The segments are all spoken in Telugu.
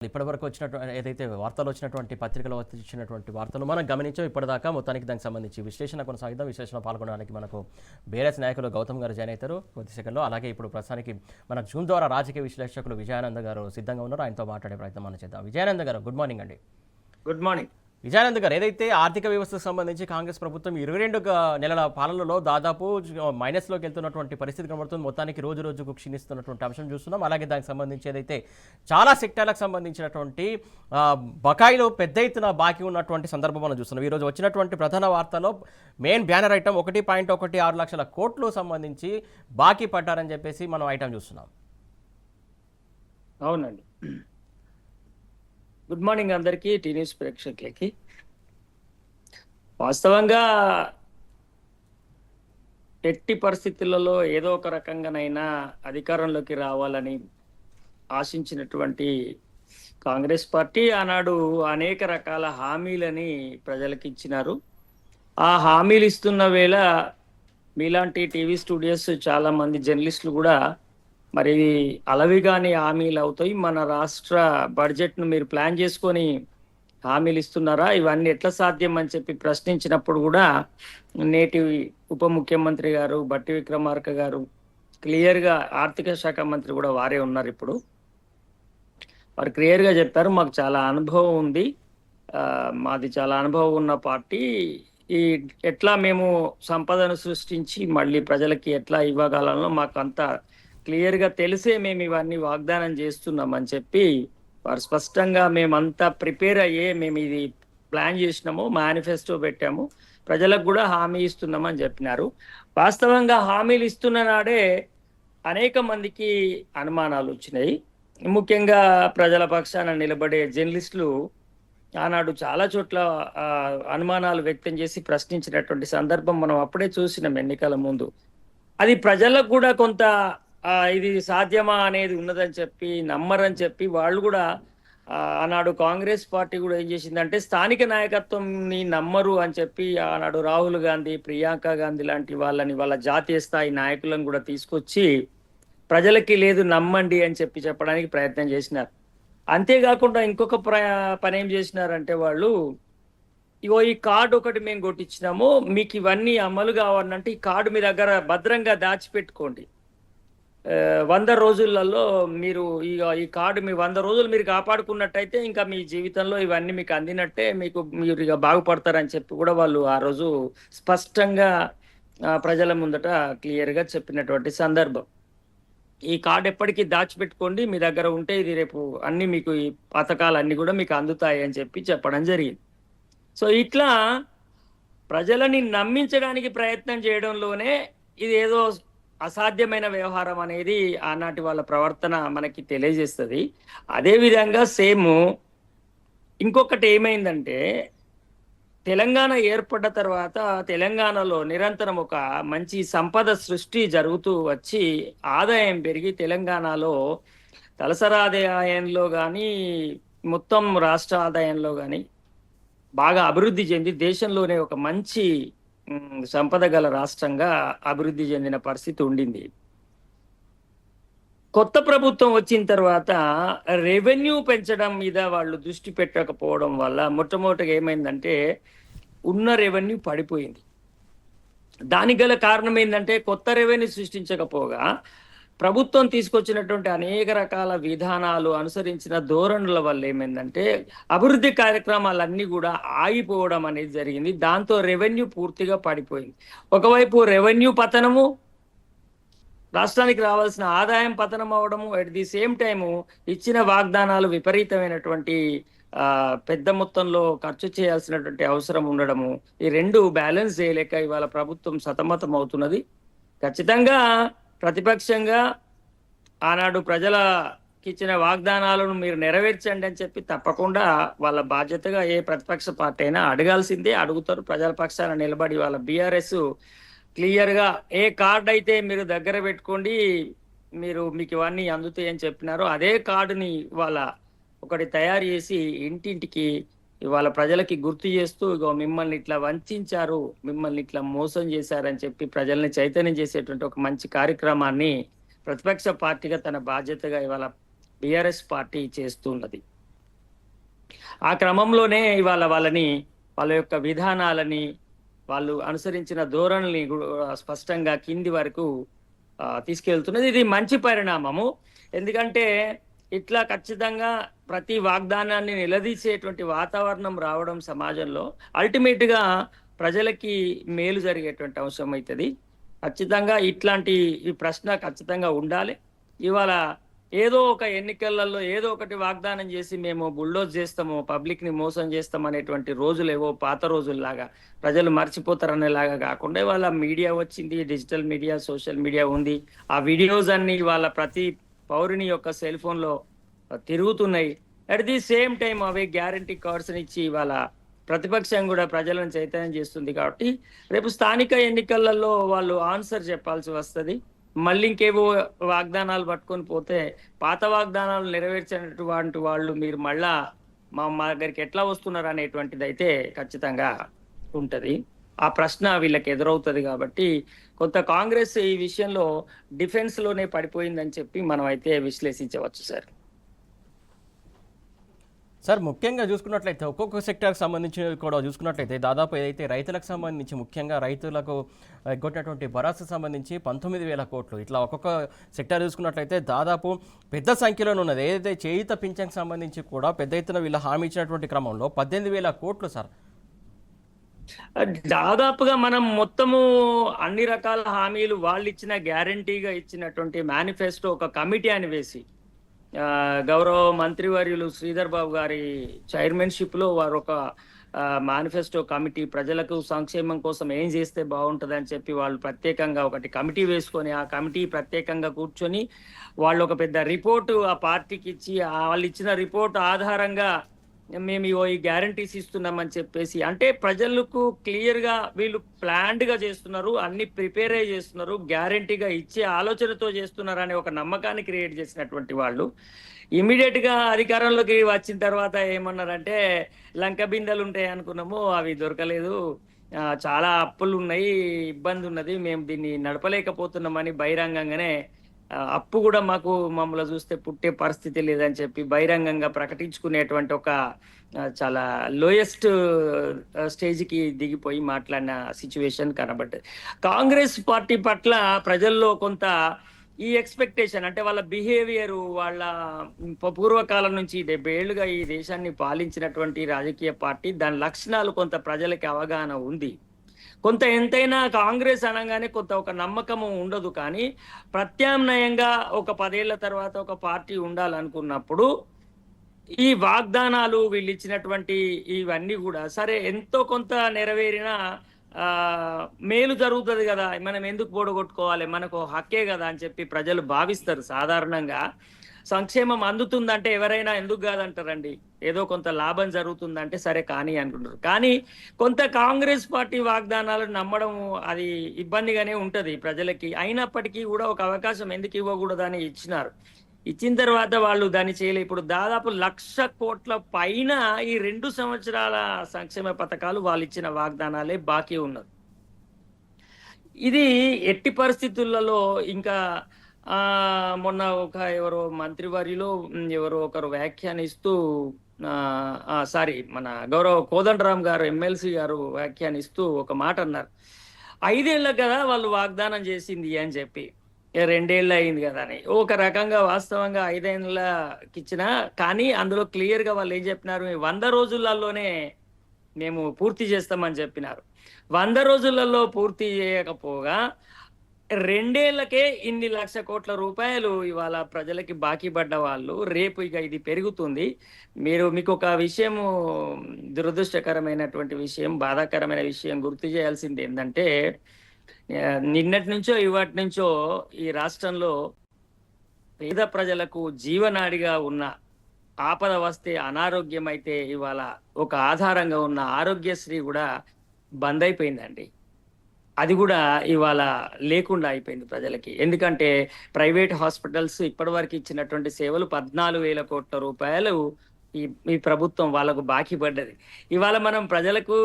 ఇప్పటివరకు వచ్చినటువంటి ఏదైతే వార్తలు వచ్చినటువంటి పత్రికలో వచ్చినటువంటి వార్తలు మనం గమనించాం. ఇప్పటిదాకా మొత్తానికి దానికి సంబంధించి విశ్లేషణ కొనసాగిద్దాం. విశ్లేషణ పాల్గొనడానికి మనకు బీఆర్ఎస్ నాయకులు గౌతమ్ గారు జాయిన్ అవుతారు కొద్ది సెకండ్లో. అలాగే ఇప్పుడు ప్రస్తుతానికి మన జూమ్ ద్వారా రాజకీయ విశ్లేషకులు విజయానంద్ గారు సిద్ధంగా ఉన్నారు. ఆయనతో మాట్లాడే ప్రయత్నం మనం చేద్దాం. విజయానంద్ గారు, గుడ్ మార్నింగ్ అండి. గుడ్ మార్నింగ్ విజయానంద్ గారు, ఏదైతే ఆర్థిక వ్యవస్థకు సంబంధించి కాంగ్రెస్ ప్రభుత్వం 22 నెలల పాలనలో దాదాపు మైనస్లోకి వెళ్తున్నటువంటి పరిస్థితి కనబడుతుంది. మొత్తానికి రోజు రోజుకు క్షీణిస్తున్నటువంటి అంశం చూస్తున్నాం. అలాగే దానికి సంబంధించి ఏదైతే చాలా సెక్టార్లకు సంబంధించినటువంటి బకాయిలు పెద్ద ఎత్తున బాకీ ఉన్నటువంటి సందర్భం మనం చూస్తున్నాం. ఈరోజు వచ్చినటువంటి ప్రధాన వార్తలో మెయిన్ బ్యానర్ ఐటమ్ 1.16 లక్షల కోట్లు సంబంధించి బాకీ పడ్డారని చెప్పేసి మనం ఐటమ్ చూస్తున్నాం. అవునండి. గుడ్ మార్నింగ్ అందరికీ, టీ న్యూస్ ప్రేక్షకులకి. వాస్తవంగా ఎట్టి పరిస్థితులలో ఏదో ఒక రకంగానైనా అధికారంలోకి రావాలని ఆశించినటువంటి కాంగ్రెస్ పార్టీ ఆనాడు అనేక రకాల హామీలని ప్రజలకు ఇచ్చినారు. ఆ హామీలు ఇస్తున్న వేళ మీలాంటి టీవీ స్టూడియోస్ చాలా మంది జర్నలిస్టులు కూడా మరి అలవిగాని హామీలు అవుతాయి, మన రాష్ట్ర బడ్జెట్ను మీరు ప్లాన్ చేసుకొని హామీలు ఇస్తున్నారా, ఇవన్నీ ఎట్లా సాధ్యం అని చెప్పి ప్రశ్నించినప్పుడు కూడా నేటి ఉప ముఖ్యమంత్రి గారు బట్టి విక్రమార్క గారు క్లియర్గా, ఆర్థిక శాఖ మంత్రి కూడా వారే ఉన్నారు ఇప్పుడు, వారు క్లియర్గా చెప్పారు మాకు చాలా అనుభవం ఉంది, మాది చాలా అనుభవం ఉన్న పార్టీ, ఈ ఎట్లా మేము సంపదను సృష్టించి మళ్ళీ ప్రజలకి ఎట్లా ఇవ్వగలనో మాకు అంతా క్లియర్గా తెలిసే మేము ఇవన్నీ వాగ్దానం చేస్తున్నామని చెప్పి వారు స్పష్టంగా మేమంతా ప్రిపేర్ అయ్యే మేము ఇది ప్లాన్ చేసినాము, మేనిఫెస్టో పెట్టాము, ప్రజలకు కూడా హామీ ఇస్తున్నామని చెప్పినారు. వాస్తవంగా హామీలు ఇస్తున్న నాడే అనేక మందికి అనుమానాలు వచ్చినాయి. ముఖ్యంగా ప్రజల పక్షాన నిలబడే జర్నలిస్టులు ఆనాడు చాలా చోట్ల అనుమానాలు వ్యక్తం చేసి ప్రశ్నించినటువంటి సందర్భం మనం అప్పుడే చూసినాం ఎన్నికల ముందు. అది ప్రజలకు కూడా కొంత ఇది సాధ్యమా అనేది ఉన్నదని చెప్పి నమ్మరని చెప్పి వాళ్ళు కూడా ఆనాడు కాంగ్రెస్ పార్టీ కూడా ఏం చేసిందంటే స్థానిక నాయకత్వంని నమ్మరు అని చెప్పి ఆనాడు రాహుల్ గాంధీ, ప్రియాంక గాంధీ లాంటి వాళ్ళని, వాళ్ళ జాతీయ స్థాయి నాయకులను కూడా తీసుకొచ్చి ప్రజలకి లేదు నమ్మండి అని చెప్పి చెప్పడానికి ప్రయత్నం చేసినారు. అంతేకాకుండా ఇంకొక పని ఏం చేసినారంటే వాళ్ళు, ఇగో ఈ కార్డు ఒకటి మేము కొట్టించినాము, మీకు ఇవన్నీ అమలు కావాలంటే ఈ కార్డు మీ దగ్గర భద్రంగా దాచిపెట్టుకోండి, 100 రోజులలో మీరు ఈ కార్డు మీ 100 రోజులు మీరు కాపాడుకున్నట్టయితే ఇంకా మీ జీవితంలో ఇవన్నీ మీకు అందినట్టే, మీరు ఇక బాగుపడతారని చెప్పి కూడా వాళ్ళు ఆ రోజు స్పష్టంగా ప్రజల ముందట క్లియర్గా చెప్పినటువంటి సందర్భం. ఈ కార్డు ఎప్పటికీ దాచిపెట్టుకోండి, మీ దగ్గర ఉంటే ఇది రేపు అన్ని మీకు ఈ పథకాలన్నీ కూడా మీకు అందుతాయి అని చెప్పి చెప్పడం జరిగింది. సో ఇట్లా ప్రజలని నమ్మించడానికి ప్రయత్నం చేయడంలోనే ఇది ఏదో అసాధ్యమైన వ్యవహారం అనేది ఆనాటి వాళ్ళ ప్రవర్తన మనకి తెలియజేస్తుంది. అదేవిధంగా సేమ్ ఇంకొకటి ఏమైందంటే, తెలంగాణ ఏర్పడ్డ తర్వాత తెలంగాణలో నిరంతరం ఒక మంచి సంపద సృష్టి జరుగుతూ వచ్చి ఆదాయం పెరిగి తెలంగాణలో తలసరి ఆదాయంలో కానీ మొత్తం రాష్ట్ర ఆదాయంలో కానీ బాగా అభివృద్ధి చెంది దేశంలోనే ఒక మంచి సంపద గల రాష్ట్రంగా అభివృద్ధి చెందిన పరిస్థితి ఉండింది. కొత్త ప్రభుత్వం వచ్చిన తర్వాత రెవెన్యూ పెంచడం మీద వాళ్ళు దృష్టి పెట్టకపోవడం వల్ల మొట్టమొదటిగా ఏమైందంటే ఉన్న రెవెన్యూ పడిపోయింది. దానికి గల కారణం ఏంటంటే కొత్త రెవెన్యూ సృష్టించకపోగా ప్రభుత్వం తీసుకొచ్చినటువంటి అనేక రకాల విధానాలు అనుసరించిన ధోరణుల వల్ల ఏమైందంటే అభివృద్ధి కార్యక్రమాలన్నీ కూడా ఆగిపోవడం అనేది జరిగింది. దాంతో రెవెన్యూ పూర్తిగా పడిపోయింది. ఒకవైపు రెవెన్యూ పతనము, రాష్ట్రానికి రావాల్సిన ఆదాయం పతనం అవడము, అట్ ది సేమ్ టైము ఇచ్చిన వాగ్దానాలు విపరీతమైనటువంటి పెద్ద మొత్తంలో ఖర్చు చేయాల్సినటువంటి అవసరం ఉండడము, ఈ రెండు బ్యాలెన్స్ చేయలేక ఇవాళ ప్రభుత్వం సతమతం అవుతున్నది. ఖచ్చితంగా ప్రతిపక్షంగా ఆనాడు ప్రజలకి ఇచ్చిన వాగ్దానాలను మీరు నెరవేర్చండి అని చెప్పి తప్పకుండా వాళ్ళ బాధ్యతగా ఏ ప్రతిపక్ష పార్టీ అయినా అడగాల్సిందే, అడుగుతారు. ప్రజల పక్షాన నిలబడి వాళ్ళ బీఆర్ఎస్ క్లియర్గా ఏ కార్డు అయితే మీరు దగ్గర పెట్టుకోండి, మీకు ఇవన్నీ అందుతాయి అని చెప్పినారో అదే కార్డుని వాళ్ళ ఒకటి తయారు చేసి ఇంటింటికి ఇవాళ ప్రజలకి గుర్తు చేస్తూ, ఇగో మిమ్మల్ని ఇట్లా వంచారు, మిమ్మల్ని ఇట్లా మోసం చేశారని చెప్పి ప్రజల్ని చైతన్యం చేసేటువంటి ఒక మంచి కార్యక్రమాన్ని ప్రతిపక్ష పార్టీగా తన బాధ్యతగా ఇవాళ బీఆర్ఎస్ పార్టీ చేస్తున్నది. ఆ క్రమంలోనే ఇవాళ వాళ్ళ యొక్క విధానాలని, వాళ్ళు అనుసరించిన ధోరణిని స్పష్టంగా కింది వరకు తీసుకెళ్తున్నది. ఇది మంచి పరిణామము. ఎందుకంటే ఇట్లా ఖచ్చితంగా ప్రతి వాగ్దానాన్ని నిలదీసేటువంటి వాతావరణం రావడం సమాజంలో అల్టిమేట్ గా ప్రజలకి మేలు జరిగేటువంటి అంశం అవుతుంది. ఖచ్చితంగా ఇట్లాంటి ఈ ప్రశ్న ఖచ్చితంగా ఉండాలి. ఇవాళ ఏదో ఒక ఎన్నికలలో ఏదో ఒకటి వాగ్దానం చేసి మేము బుల్డోజ్ చేస్తాము, పబ్లిక్ ని మోసం చేస్తాం అనేటువంటి రోజులు ఏవో పాత రోజుల్లాగా ప్రజలు మర్చిపోతారనేలాగా కాకుండా ఇవాళ మీడియా వచ్చింది, డిజిటల్ మీడియా, సోషల్ మీడియా ఉంది. ఆ వీడియోస్ అన్ని ఇవాళ ప్రతి పౌరుని యొక్క సెల్ ఫోన్ లో తిరుగుతున్నాయి. అట్ ది సేమ్ టైం అవి గ్యారంటీ కార్డ్స్ ఇచ్చి ఇవాళ ప్రతిపక్షం కూడా ప్రజలను చైతన్యం చేస్తుంది. కాబట్టి రేపు స్థానిక ఎన్నికలలో వాళ్ళు ఆన్సర్ చెప్పాల్సి వస్తుంది. మళ్ళీ ఇంకేవో వాగ్దానాలు పట్టుకొని పోతే పాత వాగ్దానాలు నెరవేర్చినటువంటి వాళ్ళు మీరు మళ్ళా మా దగ్గరికి ఎట్లా వస్తున్నారు అనేటువంటిది అయితే ఖచ్చితంగా ఉంటది. ఆ ప్రశ్న వీళ్ళకి ఎదురవుతుంది. కాబట్టి కొంత కాంగ్రెస్ ఈ విషయంలో డిఫెన్స్ లోనే పడిపోయిందని చెప్పి మనం అయితే విశ్లేషించవచ్చు సార్. సార్ ముఖ్యంగా చూసుకున్నట్లయితే ఒక్కొక్క సెక్టార్కి సంబంధించి కూడా చూసుకున్నట్లయితే దాదాపు ఏదైతే రైతులకు సంబంధించి ముఖ్యంగా రైతులకు ఎగ్గొట్టినటువంటి భరోసా సంబంధించి 19,000 కోట్లు ఇట్లా ఒక్కొక్క సెక్టార్ చూసుకున్నట్లయితే దాదాపు పెద్ద సంఖ్యలోనే ఉన్నది. ఏదైతే చేయూత పింఛన్కి సంబంధించి కూడా పెద్ద ఎత్తున వీళ్ళు హామీ ఇచ్చినటువంటి క్రమంలో 18,000 కోట్లు సార్. దాదాపుగా మనం మొత్తము అన్ని రకాల హామీలు వాళ్ళు ఇచ్చిన గ్యారంటీగా ఇచ్చినటువంటి మేనిఫెస్టో ఒక కమిటీ అని వేసి గౌరవ మంత్రివర్యులు శ్రీధర్ బాబు గారి చైర్మన్షిప్ లో వారు ఒక మేనిఫెస్టో కమిటీ ప్రజలకు సంక్షేమం కోసం ఏం చేస్తే బాగుంటుంది అని చెప్పి వాళ్ళు ప్రత్యేకంగా ఒకటి కమిటీ వేసుకొని ఆ కమిటీ ప్రత్యేకంగా కూర్చొని వాళ్ళు ఒక పెద్ద రిపోర్టు ఆ పార్టీకి ఇచ్చి వాళ్ళు ఇచ్చిన రిపోర్ట్ ఆధారంగా మేము ఈ గ్యారంటీస్ ఇస్తున్నామని చెప్పేసి, అంటే ప్రజలకు క్లియర్ గా వీళ్ళు ప్లాన్డ్ గా చేస్తున్నారు, అన్ని ప్రిపేర్ అయ్యి చేస్తున్నారు, గ్యారంటీగా ఇచ్చే ఆలోచనతో చేస్తున్నారు అనే ఒక నమ్మకాన్ని క్రియేట్ చేసినటువంటి వాళ్ళు ఇమీడియట్ గా అధికారంలోకి వచ్చిన తర్వాత ఏమన్నారంటే లంక బిందెలు ఉంటాయి అనుకున్నాము, అవి దొరకలేదు, చాలా అప్పులు ఉన్నాయి, ఇబ్బంది ఉన్నది, మేము దీన్ని నడపలేకపోతున్నామని బహిరంగంగానే అప్పు కూడా మమ్మల్ని చూస్తే పుట్టే పరిస్థితి లేదని చెప్పి బహిరంగంగా ప్రకటించుకునేటువంటి ఒక చాలా లోయెస్ట్ స్టేజ్కి దిగిపోయి మాట్లాడిన సిచ్యువేషన్ కనబడ్డది. కాంగ్రెస్ పార్టీ పట్ల ప్రజల్లో కొంత ఈ ఎక్స్పెక్టేషన్, అంటే వాళ్ళ బిహేవియర్, వాళ్ళ పూర్వకాలం నుంచి 70 ఏళ్లుగా ఈ దేశాన్ని పాలించినటువంటి రాజకీయ పార్టీ, దాని లక్షణాలు కొంత ప్రజలకి అవగాహన ఉంది. కొంత ఎంతైనా కాంగ్రెస్ అనగానే కొంత ఒక నమ్మకము ఉండదు. కానీ ప్రత్యామ్నాయంగా ఒక 10 ఏళ్ల తర్వాత ఒక పార్టీ ఉండాలనుకున్నప్పుడు ఈ వాగ్దానాలు వీళ్ళు ఇచ్చినటువంటి ఇవన్నీ కూడా సరే ఎంతో కొంత నెరవేరినా మేలు జరుగుతుంది కదా, మనం ఎందుకు పోడగొట్టుకోవాలి, మనకు హక్కే కదా అని చెప్పి ప్రజలు భావిస్తారు. సాధారణంగా సంక్షేమం అందుతుందంటే ఎవరైనా ఎందుకు కాదంటారండి, ఏదో కొంత లాభం జరుగుతుందంటే సరే కానీ అనుకుంటారు. కానీ కొంత కాంగ్రెస్ పార్టీ వాగ్దానాలను నమ్మడం అది ఇబ్బందిగానే ఉంటది ప్రజలకి. అయినప్పటికీ కూడా ఒక అవకాశం ఎందుకు ఇవ్వకూడదని ఇచ్చినారు. ఇచ్చిన తర్వాత వాళ్ళు దాన్ని చేయలే. ఇప్పుడు దాదాపు 1,00,000 కోట్ల పైన ఈ 2 సంవత్సరాల సంక్షేమ పథకాలు వాళ్ళు ఇచ్చిన వాగ్దానాలే బాకీ ఉన్నారు. ఇది ఎట్టి పరిస్థితులలో ఇంకా మొన్న ఎవరో మంత్రివర్యులో ఎవరో ఒకరు వ్యాఖ్యానిస్తూ సారీ మన గౌరవ కోదండరామ్ గారు ఎమ్మెల్సీ గారు వ్యాఖ్యానిస్తూ ఒక మాట అన్నారు, 5 ఏళ్ళ కదా వాళ్ళు వాగ్దానం చేసింది అని చెప్పి, 2 ఏళ్ళు అయింది కదా అని. ఒక రకంగా వాస్తవంగా 5 ఏళ్ళకి ఇచ్చిన, కానీ అందులో క్లియర్ గా వాళ్ళు ఏం చెప్పినారు, 100 రోజులలోనే మేము పూర్తి చేస్తామని చెప్పినారు. 100 రోజులలో పూర్తి చేయకపోగా 2 ఏళ్లకే ఇన్ని 1,00,000 కోట్ల రూపాయలు ఇవాళ ప్రజలకి బాకీ పడ్డ వాళ్ళు. రేపు ఇక ఇది పెరుగుతుంది. మీకు ఒక విషయము, దురదృష్టకరమైనటువంటి విషయం, బాధాకరమైన విషయం గుర్తు చేయాల్సింది ఏంటంటే, నిన్నటి నుంచో ఇవాటి నుంచో ఈ రాష్ట్రంలో పేద ప్రజలకు జీవనాడిగా ఉన్న, ఆపద వస్తే అనారోగ్యం అయితే ఇవాళ ఒక ఆధారంగా ఉన్న ఆరోగ్యశ్రీ కూడా బంద్ అయిపోయిందండి. అది కూడా ఇవాళ లేకుండా అయిపోయింది ప్రజలకి. ఎందుకంటే ప్రైవేట్ హాస్పిటల్స్ ఇప్పటివరకు ఇచ్చినటువంటి సేవలు 14,000 కోట్ల రూపాయలు ఈ ప్రభుత్వం వాళ్ళకు బాకీ పడ్డది. ఇవాళ మనం ప్రజలకు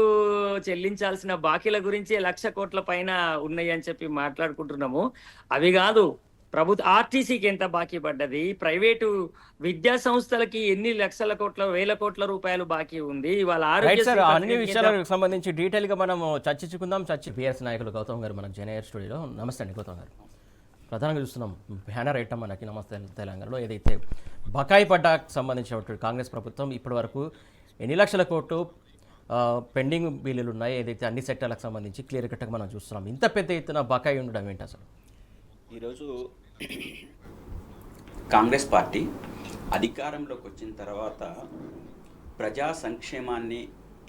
చెల్లించాల్సిన బాకీల గురించి 1,00,000 కోట్ల పైన ఉన్నాయి అని చెప్పి మాట్లాడుకుంటున్నాము. అవి కాదు, ప్రభుత్వ ఆర్టీసీకి ఎంత బాకీ పడ్డది, ప్రైవేటు విద్యా సంస్థలకి ఎన్ని లక్షల కోట్ల వేల కోట్ల రూపాయలు బాకీ ఉంది, ఇవాళ రైట్ సార్, ఆరోగ్యశ్రీ అన్ని పథకానికి విషయాలకు సంబంధించి డీటెయిల్గా మనం చర్చించుకుందాం. బీఆర్ఎస్ నాయకులు గౌతమ్ గారు మనకు జనయర్ స్టూడియోలో. నమస్తే అండి గౌతమ్ గారు. ప్రధానంగా చూస్తున్నాం బ్యానర్ ఐటమ్ మనకి నమస్తే తెలంగాణలో ఏదైతే బకాయి పడ్డాకు సంబంధించినటువంటి కాంగ్రెస్ ప్రభుత్వం ఇప్పటి వరకు ఎన్ని లక్షల కోట్లు పెండింగ్ బిల్లులు ఉన్నాయి, ఏదైతే అన్ని సెక్టర్లకు సంబంధించి క్లియర్ కట్గా మనం చూస్తున్నాం. ఇంత పెద్ద ఎత్తున బకాయి ఉండడం ఏంటి అసలు? ఈరోజు కాంగ్రెస్ పార్టీ అధికారంలోకి వచ్చిన తర్వాత ప్రజా సంక్షేమాన్ని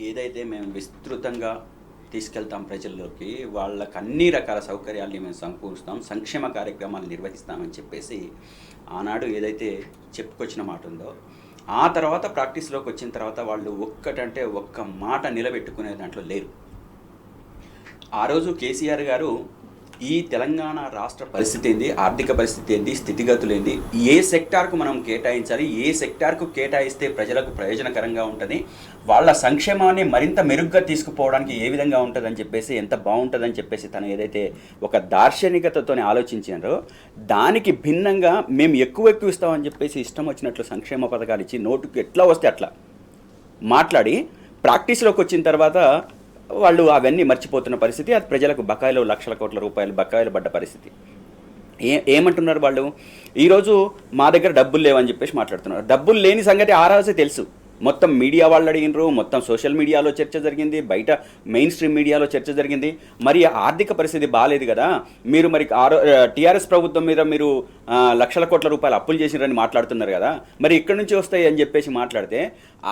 ఏదైతే మేము విస్తృతంగా తీసుకెళ్తాం ప్రజల్లోకి, వాళ్ళకి అన్ని రకాల సౌకర్యాల్ని మేము సమకూరుస్తాం, సంక్షేమ కార్యక్రమాలు నిర్వహిస్తామని చెప్పేసి ఆనాడు ఏదైతే చెప్పుకొచ్చిన మాట ఉందో, ఆ తర్వాత ప్రాక్టీస్లోకి వచ్చిన తర్వాత వాళ్ళు ఒక్కటంటే ఒక్క మాట నిలబెట్టుకునే దాంట్లో లేరు. ఆ రోజు కేసీఆర్ గారు ఈ తెలంగాణ రాష్ట్ర పరిస్థితి ఏంది, ఆర్థిక పరిస్థితి ఏంది, స్థితిగతులు ఏంది, ఏ సెక్టార్కు మనం కేటాయించాలి, ఏ సెక్టార్కు కేటాయిస్తే ప్రజలకు ప్రయోజనకరంగా ఉంటుంది, వాళ్ళ సంక్షేమాన్ని మరింత మెరుగ్గా తీసుకుపోవడానికి ఏ విధంగా ఉంటుందని చెప్పేసి, ఎంత బాగుంటుందని చెప్పేసి తను ఏదైతే ఒక దార్శనికతతో ఆలోచించారో దానికి భిన్నంగా మేము ఎక్కువ ఇస్తామని చెప్పేసి ఇష్టం వచ్చినట్లు సంక్షేమ పథకాలు ఇచ్చి నోటుకు ఎట్లా వస్తే అట్లా మాట్లాడి ప్రాక్టీస్లోకి వచ్చిన తర్వాత వాళ్ళు అవన్నీ మర్చిపోతున్న పరిస్థితి. అది ప్రజలకు బకాయిలు లక్షల కోట్ల రూపాయలు బకాయిలు పడ్డ పరిస్థితి. ఏమంటున్నారు వాళ్ళు? ఈరోజు మా దగ్గర డబ్బులు లేవని చెప్పేసి మాట్లాడుతున్నారు. డబ్బులు లేని సంగతి ఆ రోజే తెలుసు. మొత్తం మీడియా వాళ్ళు అడిగినారు, మొత్తం సోషల్ మీడియాలో చర్చ జరిగింది, బయట మెయిన్ స్ట్రీమ్ మీడియాలో చర్చ జరిగింది. మరి ఆర్థిక పరిస్థితి బాగాలేదు కదా, మీరు మరి టీఆర్ఎస్ ప్రభుత్వం మీద మీరు లక్షల కోట్ల రూపాయలు అప్పులు చేసినారని మాట్లాడుతున్నారు కదా, మరి ఇక్కడి నుంచి వస్తాయి అని చెప్పేసి మాట్లాడితే,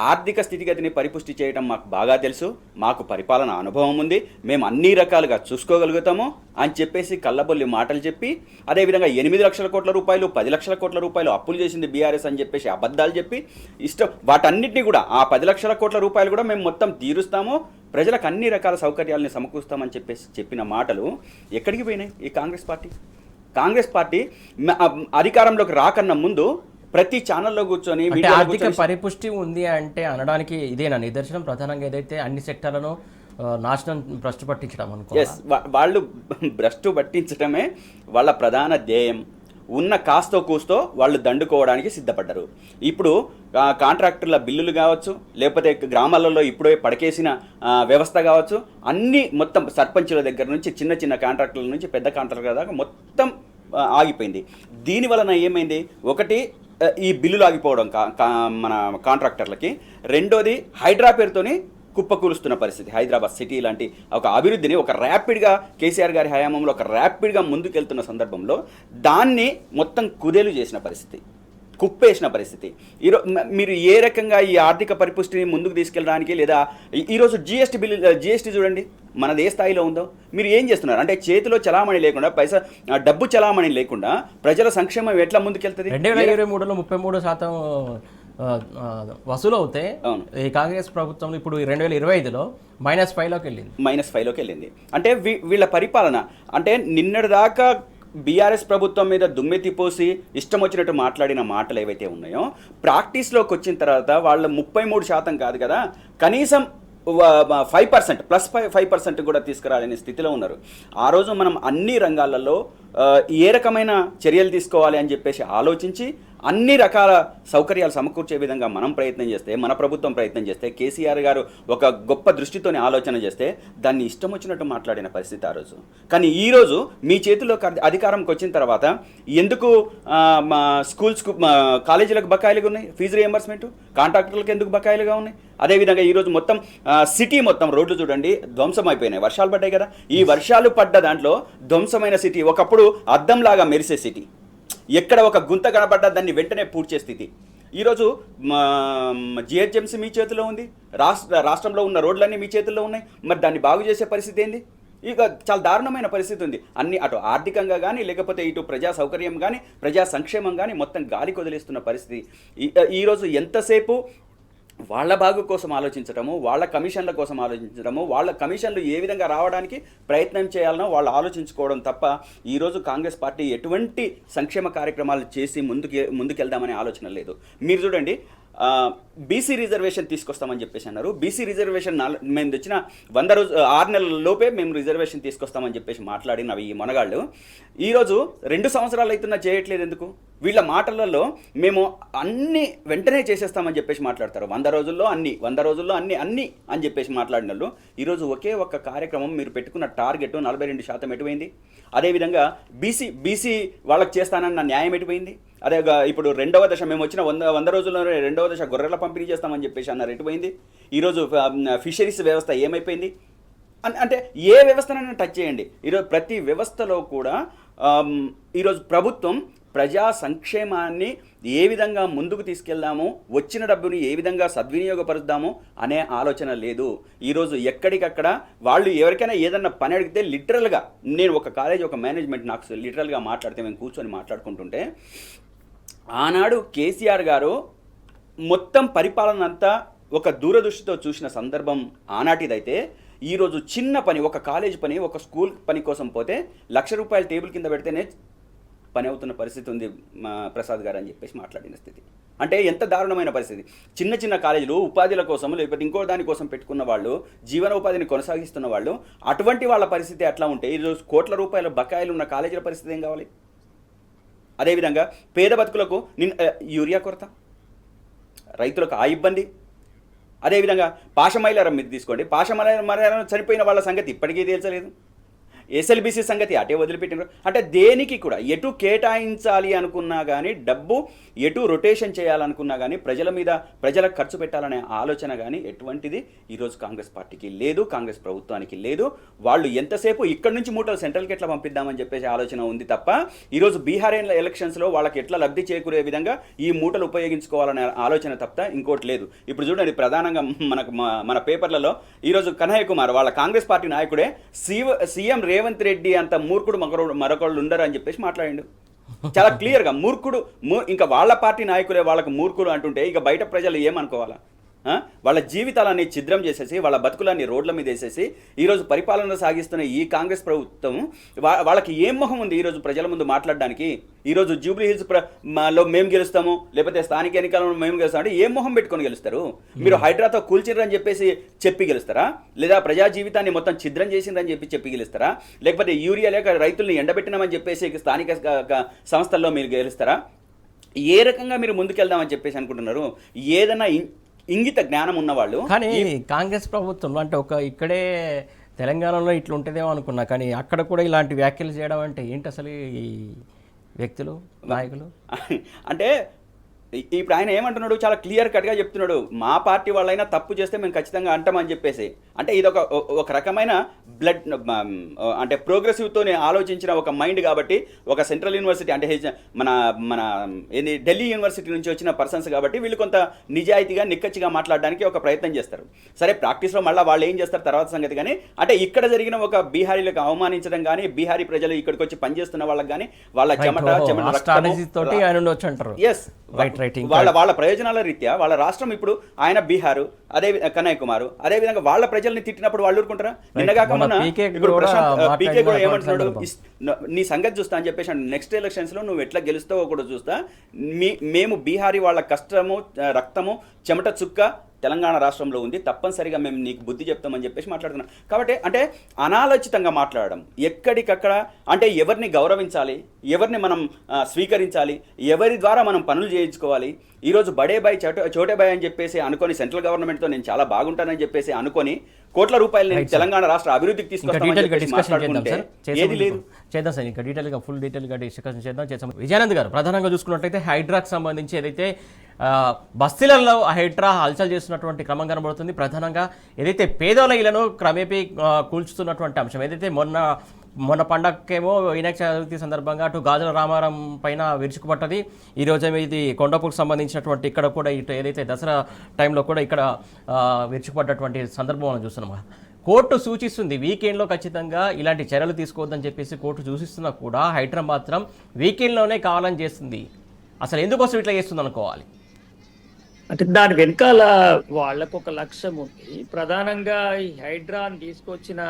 ఆర్థిక స్థితిగతిని పరిపుష్టి చేయడం మాకు బాగా తెలుసు, మాకు పరిపాలన అనుభవం ఉంది, మేము అన్ని రకాలుగా చూసుకోగలుగుతాము అని చెప్పేసి కళ్ళబొల్లి మాటలు చెప్పి, అదేవిధంగా 8 లక్షల కోట్ల రూపాయలు 10 లక్షల కోట్ల రూపాయలు అప్పులు చేసింది బీఆర్ఎస్ అని చెప్పేసి అబద్ధాలు చెప్పి ఇష్టం వాటన్నిటిని కూడా ఆ 10 లక్షల కోట్ల రూపాయలు కూడా మేము మొత్తం తీరుస్తాము, ప్రజలకు అన్ని రకాల సౌకర్యాలని సమకూరుస్తామని చెప్పేసి చెప్పిన మాటలు ఎక్కడికి పోయినాయి? ఈ కాంగ్రెస్ పార్టీ అధికారంలోకి రాకన్నా ముందు ప్రతి ఛానల్లో కూర్చొని ఆర్థిక పరిపుష్టి ఉంది అంటే అనడానికి ఇదేనా నిదర్శనం? ప్రధానంగా ఏదైతే అన్ని సెక్టార్లను నాశనం భ్రష్టు పట్టించడం అనుకో, వాళ్ళు భ్రష్టు పట్టించడమే వాళ్ళ ప్రధాన ధ్యేయం. ఉన్న కాస్తో కూస్తో వాళ్ళు దండుకోవడానికి సిద్ధపడ్డారు. ఇప్పుడు కాంట్రాక్టర్ల బిల్లులు కావచ్చు, లేకపోతే గ్రామాలలో ఇప్పుడే పడకేసిన వ్యవస్థ కావచ్చు, అన్నీ మొత్తం సర్పంచుల దగ్గర నుంచి చిన్న చిన్న కాంట్రాక్టర్ల నుంచి పెద్ద కాంట్రాక్టర్ల దాకా మొత్తం ఆగిపోయింది. దీని వలన ఏమైంది? ఒకటి, ఈ బిల్లులు ఆగిపోవడం మన కాంట్రాక్టర్లకి. రెండోది, హైడ్రా పేరుతోని కుప్పకూలుస్తున్న పరిస్థితి. హైదరాబాద్ సిటీ లాంటి ఒక అభివృద్ధిని ఒక ర్యాపిడ్గా కేసీఆర్ గారి హయాంలో ఒక ర్యాపిడ్గా ముందుకెళ్తున్న సందర్భంలో దాన్ని మొత్తం కుదేలు చేసిన పరిస్థితి, కుప్పేసిన పరిస్థితి. మీరు ఏ రకంగా ఈ ఆర్థిక పరిపుష్టిని ముందుకు తీసుకెళ్ళడానికి, లేదా ఈరోజు జిఎస్టీ చూడండి మనది ఏ స్థాయిలో ఉందో. మీరు ఏం చేస్తున్నారు అంటే చేతిలో చలామణి లేకుండా, డబ్బు చలామణి లేకుండా ప్రజల సంక్షేమం ఎట్లా ముందుకెళ్తుంది? 2023లో 33% వసూలు అవుతే ఈ కాంగ్రెస్ ప్రభుత్వం ఇప్పుడు 2025లో -5లోకి వెళ్ళింది. అంటే వీళ్ళ పరిపాలన అంటే నిన్నటిదాకా బీఆర్ఎస్ ప్రభుత్వం మీద దుమ్మెత్తిపోసి ఇష్టం వచ్చినట్టు మాట్లాడిన మాటలు ఏవైతే ఉన్నాయో, ప్రాక్టీస్లోకి వచ్చిన తర్వాత వాళ్ళు 33% కాదు కదా, కనీసం 5% +5% కూడా తీసుకురాలనే స్థితిలో ఉన్నారు. ఆ రోజు మనం అన్ని రంగాలలో ఏ రకమైన చర్యలు తీసుకోవాలి అని చెప్పేసి ఆలోచించి అన్ని రకాల సౌకర్యాలు సమకూర్చే విధంగా మనం ప్రయత్నం చేస్తే, మన ప్రభుత్వం ప్రయత్నం చేస్తే, కేసీఆర్ గారు ఒక గొప్ప దృష్టితోని ఆలోచన చేస్తే దాన్ని ఇష్టం వచ్చినట్టు మాట్లాడిన పరిస్థితి ఆ రోజు. కానీ ఈరోజు మీ చేతిలో అధికారంకి వచ్చిన తర్వాత ఎందుకు కాలేజీలకు బకాయిలుగా ఉన్నాయి, ఫీజు రియంబర్స్మెంట్, కాంట్రాక్టర్లకు ఎందుకు బకాయిలుగా ఉన్నాయి? అదేవిధంగా ఈరోజు మొత్తం సిటీ మొత్తం రోడ్లు చూడండి ధ్వంసం అయిపోయినాయి. వర్షాలు పడ్డాయి కదా, ఈ వర్షాలు పడ్డ దాంట్లో ధ్వంసమైన సిటీ, ఒకప్పుడు అద్దంలాగా మెరిసే సిటీ, ఎక్కడ ఒక గుంత కనబడ్డా దాన్ని వెంటనే పూడ్చే స్థితి. ఈరోజు జిహెచ్ఎంసీ మీ చేతిలో ఉంది, రాష్ట్రంలో ఉన్న రోడ్లన్నీ మీ చేతుల్లో ఉన్నాయి. మరి దాన్ని బాగు చేసే పరిస్థితి ఏంది? ఇక చాలా దారుణమైన పరిస్థితి ఉంది. అన్ని అటు ఆర్థికంగా కానీ, లేకపోతే ఇటు ప్రజా సౌకర్యం కానీ, ప్రజా సంక్షేమం కానీ మొత్తం గాలికి వదిలేస్తున్న పరిస్థితి. ఈరోజు ఎంతసేపు వాళ్ళ బాగు కోసం ఆలోచించడము, వాళ్ళ కమిషన్ల కోసం ఆలోచించడము, వాళ్ళ కమిషన్లు ఏ విధంగా రావడానికి ప్రయత్నం చేయాలనో వాళ్ళు ఆలోచించుకోవడం తప్ప ఈరోజు కాంగ్రెస్ పార్టీ ఎటువంటి సంక్షేమ కార్యక్రమాలు చేసి ముందుకెళ్దామనే ఆలోచన లేదు. మీరు చూడండి, బీసీ రిజర్వేషన్ తీసుకొస్తామని చెప్పేసి అన్నారు. బీసీ రిజర్వేషన్ మేము తెచ్చిన 100 రోజు 6 నెలల లోపే మేము రిజర్వేషన్ తీసుకొస్తామని చెప్పేసి మాట్లాడినవి ఈ మొనగాళ్ళు ఈరోజు 2 సంవత్సరాలు అవుతున్నా చేయట్లేదు ఎందుకు? వీళ్ళ మాటలలో మేము అన్ని వెంటనే చేసేస్తామని చెప్పేసి మాట్లాడతారు. 100 రోజుల్లో అన్ని, 100 రోజుల్లో అన్ని అని చెప్పేసి మాట్లాడిన వాళ్ళు ఈరోజు ఒకే ఒక్క కార్యక్రమం మీరు పెట్టుకున్న టార్గెట్ 42% ఎటుపోయింది? అదేవిధంగా బీసీ వాళ్ళకి చేస్తానన్న న్యాయం ఎటుపోయింది? అదే ఇప్పుడు 2వ దశ మేము వచ్చిన 100 రోజుల్లోనే 2వ దశ గొర్రెల పంపిణీ చేస్తామని చెప్పేసి అన్నారు, ఎటుపోయింది? ఈరోజు ఫిషరీస్ వ్యవస్థ ఏమైపోయింది? అంటే ఏ వ్యవస్థనైనా టచ్ చేయండి. ఈరోజు ప్రతి వ్యవస్థలో కూడా ఈరోజు ప్రభుత్వం ప్రజా సంక్షేమాన్ని ఏ విధంగా ముందుకు తీసుకెళ్దాము, వచ్చిన డబ్బుని ఏ విధంగా సద్వినియోగపరుద్దాము అనే ఆలోచన లేదు. ఈరోజు ఎక్కడికక్కడ వాళ్ళు ఎవరికైనా ఏదన్నా పని అడిగితే లిటరల్గా నేను ఒక కాలేజ్ ఒక మేనేజ్మెంట్ నాకు లిటరల్గా మాట్లాడితే మేము కూర్చొని మాట్లాడుకుంటుంటే ఆనాడు కేసీఆర్ గారు మొత్తం పరిపాలన అంతా ఒక దూరదృష్టితో చూసిన సందర్భం ఆనాటిదైతే ఈరోజు చిన్న పని, ఒక కాలేజ్ పని, ఒక స్కూల్ పని కోసం పోతే ₹1,00,000 టేబుల్ కింద పెడితేనే పని అవుతున్న పరిస్థితి ఉంది ప్రసాద్ గారు అని చెప్పేసి మాట్లాడిన స్థితి. అంటే ఎంత దారుణమైన పరిస్థితి. చిన్న చిన్న కాలేజీలు ఉపాధిల కోసం లేకపోతే ఇంకో దానికోసం పెట్టుకున్న వాళ్ళు, జీవనోపాధిని కొనసాగిస్తున్న వాళ్ళు, అటువంటి వాళ్ళ పరిస్థితి అట్లా ఉంటే ఈరోజు కోట్ల రూపాయల బకాయిలు ఉన్న కాలేజీల పరిస్థితి ఏం కావాలి? అదేవిధంగా పేద బతుకులకు యూరియా కొరత, రైతులకు ఆ ఇబ్బంది. అదేవిధంగా పాషమైలారం మీద తీసుకోండి, పాషమైలారం చనిపోయిన వాళ్ళ సంగతి ఇప్పటికీ తేల్చలేదు. ఎస్ఎల్బీసీ సంగతి అటే వదిలిపెట్టినారు. అంటే దేనికి కూడా ఎటు కేటాయించాలి అనుకున్నా కానీ, డబ్బు ఎటు రొటేషన్ చేయాలనుకున్నా కానీ, ప్రజలకు ఖర్చు పెట్టాలనే ఆలోచన కానీ ఎటువంటిది ఈరోజు కాంగ్రెస్ పార్టీకి లేదు, కాంగ్రెస్ ప్రభుత్వానికి లేదు. వాళ్ళు ఎంతసేపు ఇక్కడి నుంచి మూటలు సెంట్రల్కి ఎట్లా పంపిద్దామని చెప్పేసి ఆలోచన ఉంది తప్ప ఈరోజు బీహార్ ఎలక్షన్స్లో వాళ్ళకి ఎట్లా లబ్ధి చేకూరే విధంగా ఈ మూటలు ఉపయోగించుకోవాలనే ఆలోచన తప్ప ఇంకోటి లేదు. ఇప్పుడు చూడండి, ప్రధానంగా మన పేపర్లలో ఈరోజు కన్హయ్య కుమార్ వాళ్ళ కాంగ్రెస్ పార్టీ నాయకుడే సీఎం రేవంత్ రెడ్డి అంత మూర్ఖుడు మరొకళ్ళు ఉండరు అని చెప్పేసి మాట్లాడిండు. చాలా క్లియర్గా మూర్ఖుడు, ఇంకా వాళ్ళ పార్టీ నాయకులే వాళ్ళకు మూర్ఖుడు అంటుంటే ఇక బయట ప్రజలు ఏమనుకోవాలా? వాళ్ళ జీవితాలన్నీ ఛిద్రం చేసేసి, వాళ్ళ బతుకులన్నీ రోడ్ల మీద వేసేసి ఈరోజు పరిపాలన సాగిస్తున్న ఈ కాంగ్రెస్ ప్రభుత్వం వాళ్ళకి ఏం మొహం ఉంది ఈరోజు ప్రజల ముందు మాట్లాడడానికి? ఈరోజు జూబ్లీ హిల్స్ లో మేము గెలుస్తాము, లేకపోతే స్థానిక ఎన్నికలను మేము గెలుస్తాం అంటే ఏం మొహం పెట్టుకొని గెలుస్తారు? మీరు హైడ్రాతో కూల్చిర్రని చెప్పి గెలుస్తారా? లేదా ప్రజా జీవితాన్ని మొత్తం ఛిద్రం చేసిందని చెప్పి గెలుస్తారా? లేకపోతే యూరియా లేక రైతుల్ని ఎండబెట్టినామని చెప్పేసి స్థానిక సంస్థల్లో మీరు గెలుస్తారా? ఏ రకంగా మీరు ముందుకెళ్దామని చెప్పేసి అనుకుంటున్నారు? ఏదైనా ఇంగిత జ్ఞానం ఉన్నవాళ్ళు. కానీ కాంగ్రెస్ ప్రభుత్వం అంటే ఇక్కడే తెలంగాణలో ఇట్లా ఉంటుందేమో అనుకున్నా, కానీ అక్కడ కూడా ఇలాంటి వ్యాఖ్యలు చేయడం అంటే ఏంటి అసలు ఈ వ్యక్తులు, నాయకులు? అంటే ఇప్పుడు ఆయన ఏమంటున్నాడు, చాలా క్లియర్ కట్గా చెప్తున్నాడు, మా పార్టీ వాళ్ళైనా తప్పు చేస్తే మేము ఖచ్చితంగా అంటామని చెప్పేసి. అంటే ఇది ఒక రకమైన బ్లడ్ అంటే ప్రోగ్రెసివ్తోనే ఆలోచించిన ఒక మైండ్ కాబట్టి, ఒక సెంట్రల్ యూనివర్సిటీ అంటే మన ఏంది ఢిల్లీ యూనివర్సిటీ నుంచి వచ్చిన పర్సన్స్ కాబట్టి వీళ్ళు కొంత నిజాయితీగా నిక్కచ్చిగా మాట్లాడడానికి ఒక ప్రయత్నం చేస్తారు. సరే, ప్రాక్టీస్లో మళ్ళీ వాళ్ళు ఏం చేస్తారు తర్వాత సంగతి. కానీ అంటే ఇక్కడ జరిగిన ఒక బీహారీలకు అవమానించడం కానీ, బీహారీ ప్రజలు ఇక్కడికి వచ్చి పనిచేస్తున్న వాళ్ళకి కానీ వాళ్ళ చెమట ఎస్ వాళ్ళ ప్రయోజనాల రీత్యా వాళ్ళ రాష్ట్రం ఇప్పుడు ఆయన బీహారు, అదే కన్నయ్య కుమారు, అదే విధంగా వాళ్ళ ప్రజల్ని తిట్టినప్పుడు వాళ్ళు ఊరుకుంటారా? నిన్నగాక మొన్న ఇప్పుడు పీకే కూడా ఏమంటున్నాడు, నీ సంగతి చూస్తా అని చెప్పేసి నెక్స్ట్ ఎలక్షన్స్ లో నువ్వు ఎట్లా గెలుస్తావో కూడా చూస్తా, మేము బీహారీ వాళ్ళ కష్టము, రక్తము, చెమట చుక్క తెలంగాణ రాష్ట్రంలో ఉంది, తప్పనిసరిగా మేము నీకు బుద్ధి చెప్తామని చెప్పేసి మాట్లాడుతున్నాం. కాబట్టి అంటే అనాలోచితంగా మాట్లాడడం, ఎక్కడికక్కడ అంటే ఎవరిని గౌరవించాలి, ఎవరిని మనం స్వీకరించాలి, ఎవరి ద్వారా మనం పనులు చేయించుకోవాలి. ఈరోజు బడే బాయ్ చోటే బాయ్ అని చెప్పేసి అనుకొని సెంట్రల్ గవర్నమెంట్తో నేను చాలా బాగుంటానని చెప్పేసి అనుకొని కోట్ల రూపాయలు తెలంగాణ రాష్ట్ర అభివృద్ధికి తీసుకొస్తామంటే ఏది లేదు. చేద్దాం సార్, ఇంకా డీటెయిల్గా ఫుల్ డీటెయిల్గా డిస్కషన్ చేద్దాం. విజయానంద్ గారు, ప్రధానంగా చూసుకున్నట్లయితే హైడ్రాకి సంబంధించి ఏదైతే బస్తీలలో హైడ్రా హల్చల్ చేస్తున్నటువంటి క్రమం కనబడుతుంది. ప్రధానంగా ఏదైతే పేదల ఇళ్లను క్రమేపీ కూల్చుతున్నటువంటి అంశం, ఏదైతే మొన్న పండగకేమో వినాయక చవితి సందర్భంగా అటు గాజుల రామారం పైన విరుచుకుపట్టది. ఈరోజు ఇది కొండపూర్కి సంబంధించినటువంటి ఇక్కడ కూడా ఇటు ఏదైతే దసరా టైంలో కూడా ఇక్కడ విరుచుకుపడ్డటువంటి సందర్భం మనం చూస్తున్నాం. కోర్టు సూచిస్తుంది వీకెండ్లో ఖచ్చితంగా ఇలాంటి చర్యలు తీసుకోవద్దని చెప్పేసి కోర్టు సూచిస్తున్నా కూడా హైడ్రా మాత్రం వీకెండ్లోనే కావాలని చేస్తుంది. అసలు ఎందుకోసం ఇట్లా చేస్తుంది అనుకోవాలి? అంటే దాని వెనకాల వాళ్ళకు ఒక లక్ష్యం ఉంది. ప్రధానంగా ఈ హైడ్రాని తీసుకొచ్చిన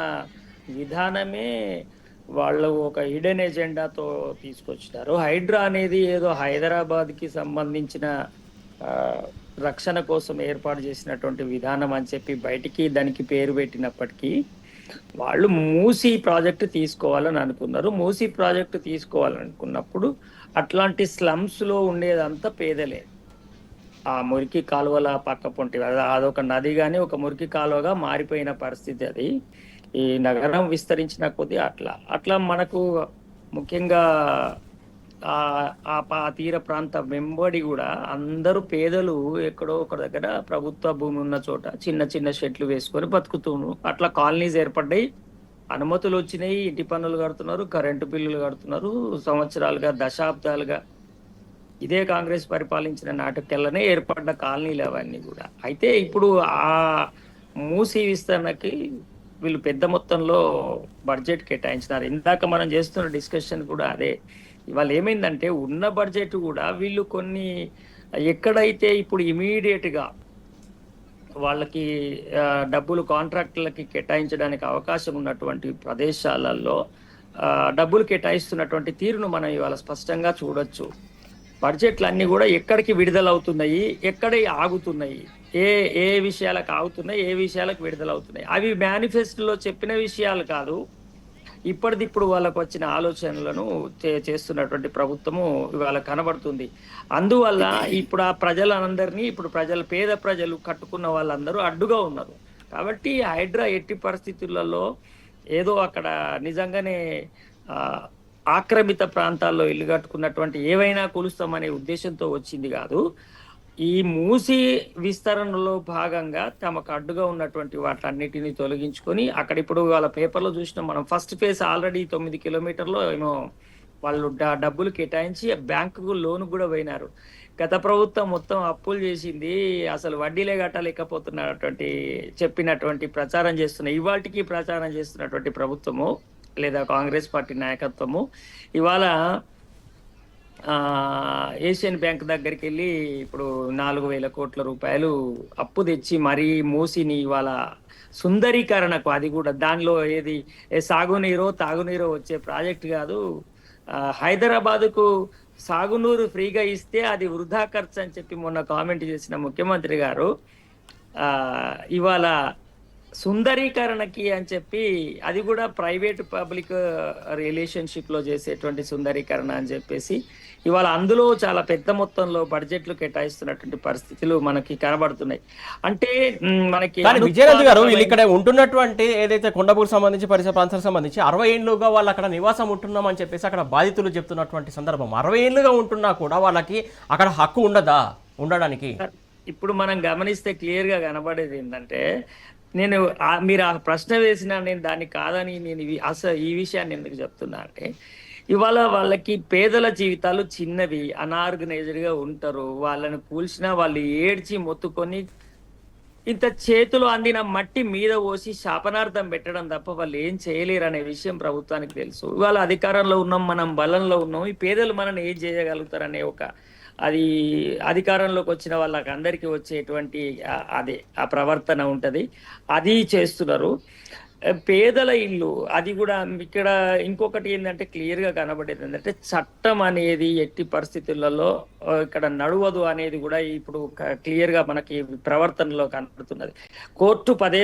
విధానమే వాళ్ళు ఒక హిడెన్ ఎజెండాతో తీసుకొచ్చినారు. హైడ్రా అనేది ఏదో హైదరాబాద్కి సంబంధించిన రక్షణ కోసం ఏర్పాటు చేసినటువంటి విధానం అని చెప్పి బయటికి దానికి పేరు పెట్టినప్పటికీ వాళ్ళు మూసీ ప్రాజెక్టు తీసుకోవాలని అనుకున్నారు. మూసీ ప్రాజెక్టు తీసుకోవాలనుకున్నప్పుడు అట్లాంటి స్లమ్స్ లో ఉండేదంతా పేదలే. ఆ మురికి కాలువల పక్క పొంటి అదొక నది కానీ ఒక మురికి కాలువగా మారిపోయిన పరిస్థితి అది. ఈ నగరం విస్తరించిన కొద్దీ అట్లా మనకు ముఖ్యంగా ఆ తీర ప్రాంత వెంబడి కూడా అందరూ పేదలు ఎక్కడో ఒక దగ్గర ప్రభుత్వ భూమి ఉన్న చోట చిన్న చిన్న షెడ్లు వేసుకొని బతుకుతున్నారు. అట్లా కాలనీస్ ఏర్పడ్డాయి, అనుమతులు వచ్చినాయి, ఇంటి పన్నులు కడుతున్నారు, కరెంటు బిల్లులు కడుతున్నారు. సంవత్సరాలుగా దశాబ్దాలుగా ఇదే కాంగ్రెస్ పరిపాలించిన నాటికెళ్ళనే ఏర్పడ్డ కాలనీలు అవన్నీ కూడా. అయితే ఇప్పుడు ఆ మూసీ విస్తరణకి వీళ్ళు పెద్ద మొత్తంలో బడ్జెట్ కేటాయించినారు. ఇందాక మనం చేస్తున్న డిస్కషన్ కూడా అదే. ఇవాళ ఏమైందంటే ఉన్న బడ్జెట్ కూడా వీళ్ళు కొన్ని ఎక్కడైతే ఇప్పుడు ఇమీడియట్ గా వాళ్ళకి డబ్బులు కాంట్రాక్టులకి కేటాయించడానికి అవకాశం ఉన్నటువంటి ప్రదేశాలలో డబ్బులు కేటాయిస్తున్నటువంటి తీరును మనం ఇవాళ స్పష్టంగా చూడొచ్చు. బడ్జెట్లు అన్ని కూడా ఎక్కడికి విడుదలవుతున్నాయి, ఎక్కడ ఆగుతున్నాయి, ఏ విషయాలకు ఆగుతున్నాయి, ఏ విషయాలకు విడుదలవుతున్నాయి, అవి మేనిఫెస్టోలో చెప్పిన విషయాలు కాదు. ఇప్పటిదిప్పుడు వాళ్ళకు వచ్చిన ఆలోచనలను చేస్తున్నటువంటి ప్రభుత్వము ఇవాళ కనబడుతుంది. అందువల్ల ఇప్పుడు ఆ ప్రజలందరినీ ఇప్పుడు పేద ప్రజలు కట్టుకున్న వాళ్ళందరూ అడ్డుగా ఉన్నారు. కాబట్టి హైడ్రా ఎట్టి పరిస్థితులలో ఏదో అక్కడ నిజంగానే ఆక్రమిత ప్రాంతాల్లో ఇల్లు కట్టుకున్నటువంటి ఏవైనా కూలుస్తామనే ఉద్దేశంతో వచ్చింది కాదు. ఈ మూసి విస్తరణలో భాగంగా తమకు అడ్డుగా ఉన్నటువంటి వాటన్నిటిని తొలగించుకొని అక్కడ ఇప్పుడు వాళ్ళ పేపర్లో చూసినాం మనం. ఫస్ట్ ఫేజ్ ఆల్రెడీ 9 కిలోమీటర్లో ఏమో వాళ్ళు డబ్బులు కేటాయించి బ్యాంకు లోన్ కూడా పోయినారు. గత ప్రభుత్వం మొత్తం అప్పులు చేసింది, అసలు వడ్డీలే కట్టలేకపోతున్నటువంటి చెప్పినటువంటి ప్రచారం చేస్తున్న ఇవాళకి ప్రచారం చేస్తున్నటువంటి ప్రభుత్వము లేదా కాంగ్రెస్ పార్టీ నాయకత్వము ఇవాళ ఏషియన్ బ్యాంక్ దగ్గరికి వెళ్ళి ఇప్పుడు 4,000 కోట్ల రూపాయలు అప్పు తెచ్చి మరీ మూసిని ఇవాళ సుందరీకరణకు, అది కూడా దానిలో ఏది సాగునీరో తాగునీరో వచ్చే ప్రాజెక్ట్ కాదు. హైదరాబాదుకు సాగునీరు ఫ్రీగా ఇస్తే అది వృధా ఖర్చు అని చెప్పి మొన్న కామెంట్ చేసిన ముఖ్యమంత్రి గారు ఇవాళ సుందరీకరణకి అని చెప్పి, అది కూడా ప్రైవేట్ పబ్లిక్ రిలేషన్షిప్ లో చేసేటువంటి సుందరీకరణ అని చెప్పేసి ఇవాళ అందులో చాలా పెద్ద మొత్తంలో బడ్జెట్లు కేటాయిస్తున్నటువంటి పరిస్థితులు మనకి కనబడుతున్నాయి. అంటే మనకి విజయరాజు గారు వీళ్ళు ఇక్కడ ఉంటున్నటువంటి ఏదైతే కొండపూర్ సంబంధించి పరిసర ప్రాంతాలకు సంబంధించి 60 ఏళ్ళుగా వాళ్ళు అక్కడ నివాసం ఉంటున్నాం అని చెప్పేసి అక్కడ బాధితులు చెప్తున్నటువంటి సందర్భం. 60 ఏళ్ళుగా ఉంటున్నా కూడా వాళ్ళకి అక్కడ హక్కు ఉండదా ఉండడానికి? ఇప్పుడు మనం గమనిస్తే క్లియర్ గా కనబడేది ఏంటంటే, నేను మీరు ఆ ప్రశ్న వేసినా నేను దాన్ని కాదని నేను అసలు ఈ విషయాన్ని ఎందుకు చెప్తున్నా అంటే, ఇవాళ వాళ్ళకి పేదల జీవితాలు చిన్నవి, అనార్గనైజ్డ్ గా ఉంటారు. వాళ్ళని కూల్చినా వాళ్ళు ఏడ్చి మొత్తుకొని ఇంత చేతులు అందిన మట్టి మీద పోసి శాపనార్థం పెట్టడం తప్ప వాళ్ళు ఏం చేయలేరు అనే విషయం ప్రభుత్వానికి తెలుసు. ఇవాళ అధికారంలో ఉన్నాం, మనం బలంలో ఉన్నాం, ఈ పేదలు మనల్ని ఏం చేయగలుగుతారనే అది అధికారంలోకి వచ్చిన వాళ్ళకి అందరికీ వచ్చేటువంటి అదే ఆ ప్రవర్తన ఉంటది, అది చేస్తున్నారు. పేదల ఇల్లు అది కూడా ఇక్కడ ఇంకొకటి ఏంటంటే క్లియర్ గా కనబడేది ఏంటంటే, చట్టం అనేది ఎట్టి పరిస్థితులలో ఇక్కడ నడవదు అనేది కూడా ఇప్పుడు క్లియర్ గా మనకి ప్రవర్తనలో కనబడుతున్నది. కోర్టు పదే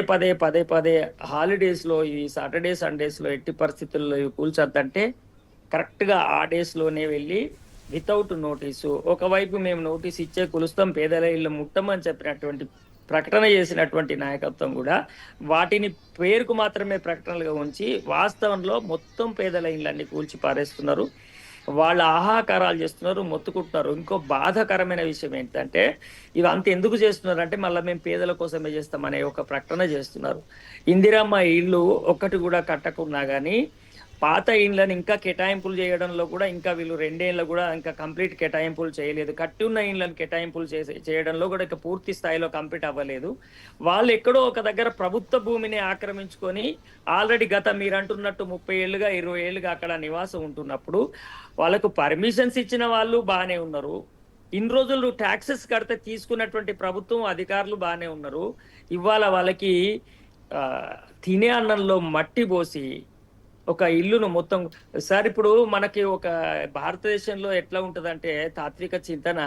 పదే హాలిడేస్ లో, ఈ సాటర్డే సండేస్ లో ఎట్టి పరిస్థితుల్లో కూల్చొద్దంటే కరెక్ట్ గా ఆ డేస్ లోనే వెళ్ళి వితౌట్ నోటీసు, ఒకవైపు మేము నోటీస్ ఇచ్చే కులుస్తాం, పేదల ఇళ్ళు ముట్టమని చెప్పినటువంటి ప్రకటన చేసినటువంటి నాయకత్వం కూడా వాటిని పేరుకు మాత్రమే ప్రకటనలుగా ఉంచి వాస్తవంలో మొత్తం పేదల ఇళ్ళన్ని కూల్చి పారేస్తున్నారు. వాళ్ళ ఆహాకారాలు చేస్తున్నారు, మొత్తుకుంటున్నారు. ఇంకో బాధాకరమైన విషయం ఏంటంటే, ఇవంతా ఎందుకు చేస్తున్నారు అంటే మళ్ళీ మేము పేదల కోసమే చేస్తామనే ఒక ప్రకటన చేస్తున్నారు. ఇందిరమ్మ ఇళ్ళు ఒక్కటి కూడా కట్టకున్నా కానీ పాత ఇండ్లను ఇంకా కేటాయింపులు చేయడంలో కూడా ఇంకా వీళ్ళు 2 ఏళ్ళు కూడా ఇంకా కంప్లీట్ కేటాయింపులు చేయలేదు. కట్టి ఉన్న ఇండ్లను కేటాయింపులు చేయడంలో కూడా ఇంకా పూర్తి స్థాయిలో కంప్లీట్ అవ్వలేదు. వాళ్ళు ఎక్కడో ఒక దగ్గర ప్రభుత్వ భూమిని ఆక్రమించుకొని ఆల్రెడీ గత మీరు అంటున్నట్టు 30 ఏళ్ళుగా 20 ఏళ్ళుగా అక్కడ నివాసం ఉంటున్నప్పుడు వాళ్ళకు పర్మిషన్స్ ఇచ్చిన వాళ్ళు బాగానే ఉన్నారు. ఇన్ని రోజులు ట్యాక్సెస్ కడితే తీసుకున్నటువంటి ప్రభుత్వం అధికారులు బాగానే ఉన్నారు. ఇవాళ వాళ్ళకి తినే అన్నంలో మట్టి పోసి ఒక ఇల్లును మొత్తం సార్, ఇప్పుడు మనకి ఒక భారతదేశంలో ఎట్లా ఉంటదంటే తాత్విక చింతన,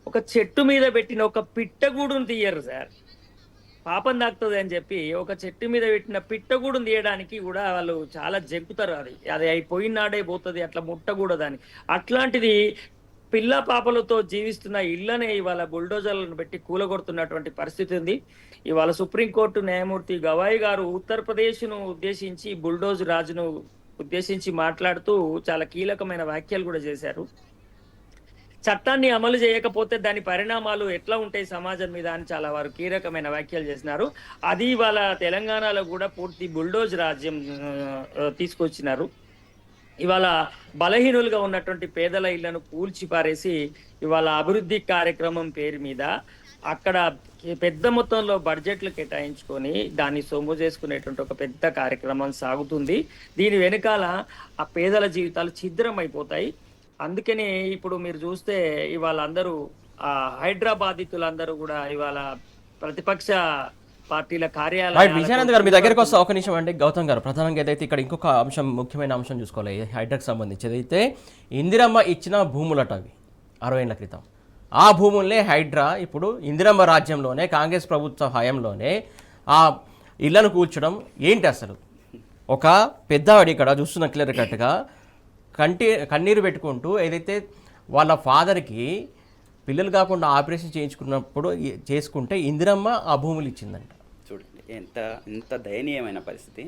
ఒక చెట్టు మీద పెట్టిన ఒక పిట్టగూడును తీయరు సార్, పాపం దాక్తుంది అని చెప్పి ఒక చెట్టు మీద పెట్టిన పిట్టగూడును తీయడానికి కూడా వాళ్ళు చాలా జంకుతారు. అది అది అయిపోయినాడే పోతుంది, అట్లా ముట్టకూడదని. అట్లాంటిది పిల్ల పాపలతో జీవిస్తున్న ఇళ్లనే ఇవాళ బుల్డోజర్లను పెట్టి కూలగొడుతున్నటువంటి పరిస్థితి ఉంది. ఇవాళ సుప్రీంకోర్టు న్యాయమూర్తి గవాయి గారు ఉత్తరప్రదేశ్ను ఉద్దేశించి బుల్డోజ్ రాజును ఉద్దేశించి మాట్లాడుతూ చాలా కీలకమైన వ్యాఖ్యలు కూడా చేశారు. చట్టాన్ని అమలు చేయకపోతే దాని పరిణామాలు ఎట్లా ఉంటాయి సమాజం మీద అని చాలా వారు కీలకమైన వ్యాఖ్యలు చేసినారు. అది ఇవాళ తెలంగాణలో కూడా పూర్తి బుల్డోజ్ రాజ్యం తీసుకొచ్చినారు. ఇవాళ బలహీనులుగా ఉన్నటువంటి పేదల ఇళ్లను కూల్చి పారేసి ఇవాళ అభివృద్ధి కార్యక్రమం పేరు మీద అక్కడ పెద్ద మొత్తంలో బడ్జెట్లు కేటాయించుకొని దాన్ని సొమ్ము చేసుకునేటువంటి ఒక పెద్ద కార్యక్రమం సాగుతుంది. దీని వెనకాల ఆ పేదల జీవితాలు ఛిద్రం అయిపోతాయి. అందుకనే ఇప్పుడు మీరు చూస్తే ఇవాళ అందరూ ఆ హైదరాబాదితులందరూ కూడా ఇవాళ ప్రతిపక్ష పార్టీల విజయానంద్ గారు మీ దగ్గరకు వస్తే ఒక నిమిషం అండి. గౌతమ్ గారు, ప్రధానంగా ఏదైతే ఇక్కడ ఇంకొక అంశం, ముఖ్యమైన అంశం చూసుకోవాలి హైడ్రాకి సంబంధించి. ఏదైతే ఇందిరమ్మ ఇచ్చిన భూములట అవి 60 ఏళ్ల క్రితం, ఆ భూములనే హైడ్రా ఇప్పుడు ఇందిరమ్మ రాజ్యంలోనే కాంగ్రెస్ ప్రభుత్వ హయాంలోనే ఆ ఇళ్లను కూల్చడం ఏంటి అసలు? ఒక పెద్దవాడి ఇక్కడ చూస్తున్న క్లియర్ కట్గా కన్నీరు పెట్టుకుంటూ ఏదైతే వాళ్ళ ఫాదర్కి పిల్లలు కాకుండా ఆపరేషన్ చేయించుకున్నప్పుడు చేసుకుంటే ఇందిరమ్మ ఆ భూములు ఇచ్చిందంట. చూడండి ఎంత దయనీయమైన పరిస్థితి.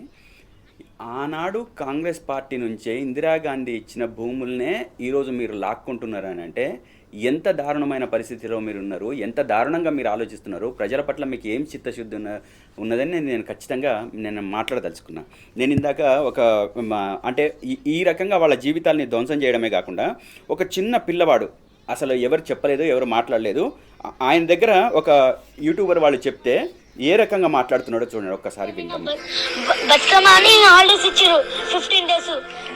ఆనాడు కాంగ్రెస్ పార్టీ నుంచే ఇందిరాగాంధీ ఇచ్చిన భూములనే ఈరోజు మీరు లాక్కుంటున్నారని అంటే ఎంత దారుణమైన పరిస్థితిలో మీరు ఉన్నారు, ఎంత దారుణంగా మీరు ఆలోచిస్తున్నారు, ప్రజల పట్ల మీకు ఏం చిత్తశుద్ధి ఉన్నదని నేను ఖచ్చితంగా మాట్లాడదలుచుకున్నా. నేను ఇందాక అంటే ఈ రకంగా వాళ్ళ జీవితాలని ధ్వంసం చేయడమే కాకుండా ఒక చిన్న పిల్లవాడు అసలు ఎవరు చెప్పలేదు, ఎవరు మాట్లాడలేదు, ఆయన దగ్గర ఒక యూట్యూబర్ వాళ్ళు చెప్తే ఏ రకంగా మాట్లాడుతున్నాడో చూడండి ఒక్కసారి వింటాం. బతుకమ్మ అని హాలిడేస్ ఇచ్చారు 15 days,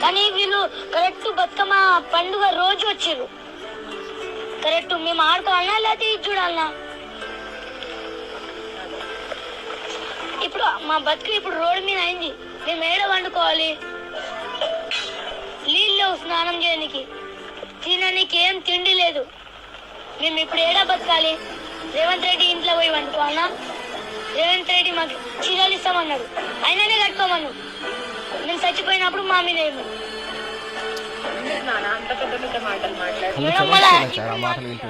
కానీ వీళ్ళు కరెక్ట్ బతుకమ్మ పండుగ రోజు వచ్చారు. కరెక్ట్ మేము ఆడుకోవాలన్నా లేకపోతే ఇది చూడాలన్నా? ఇప్పుడు మా బతుకు ఇప్పుడు రోడ్డు మీద అయింది, మేము ఏడ వండుకోవాలి? నీళ్ళు స్నానం చేయడానికి, తినడానికి ఏం తిండి లేదు. మేము ఇప్పుడు ఏడా బతకాలి? రేవంత్ రెడ్డి ఇంట్లో పోయి వండుకోవాలన్నా? రేవంత్ రెడ్డి మాకు చీరలు ఇస్తామన్నాడు, అయిననే కట్టుకోమన్నాడు. మేము చచ్చిపోయినప్పుడు మా మీద ఏమో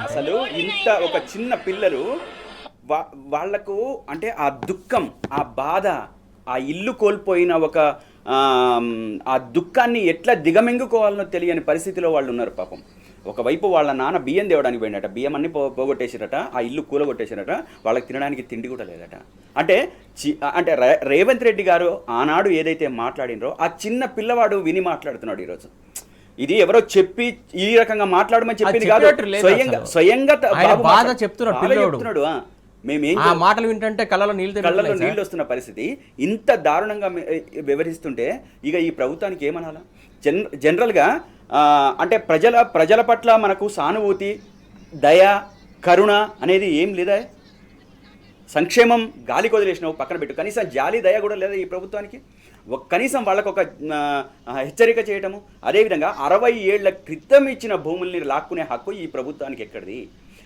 అసలు ఇంత ఒక చిన్న పిల్లలు వాళ్లకు అంటే ఆ దుఃఖం, ఆ బాధ, ఆ ఇల్లు కోల్పోయిన ఆ దుఃఖాన్ని ఎట్లా దిగమింగుకోవాలనో తెలియని పరిస్థితిలో వాళ్ళు ఉన్నారు పాపం. ఒకవైపు వాళ్ళ నాన్న బియ్యం తేవడానికి పోయినట, బియ్యం అన్ని పోగొట్టేసిరట, ఆ ఇల్లు కూలగొట్టేసిరట, వాళ్ళకి తినడానికి తిండి కూడా లేదట. అంటే రేవంత్ రెడ్డి గారు ఆనాడు ఏదైతే మాట్లాడినరో ఆ చిన్న పిల్లవాడు విని మాట్లాడుతున్నాడు ఈరోజు. ఇది ఎవరో చెప్పి ఈ రకంగా మాట్లాడమని చెప్పింది కాదు, స్వయంగా చెప్తున్నాడు. మేమేం మాటలు వింటుంటే కళ్ళలో నీళ్ళు వస్తున్న పరిస్థితి. ఇంత దారుణంగా వ్యవహరిస్తుంటే ఇక ఈ ప్రభుత్వానికి ఏమనాలా? జనరల్గా అంటే ప్రజల పట్ల మనకు సానుభూతి, దయ, కరుణ అనేది ఏం లేదా? సంక్షేమం గాలికి వదిలేసినావు పక్కన పెట్టు, కనీసం జాలి దయ కూడా లేదా ఈ ప్రభుత్వానికి? కనీసం వాళ్ళకు ఒక హెచ్చరిక చేయటము. అదేవిధంగా 60 ఏళ్ల క్రితం ఇచ్చిన భూముల్ని లాక్కునే హక్కు ఈ ప్రభుత్వానికి ఎక్కడిది?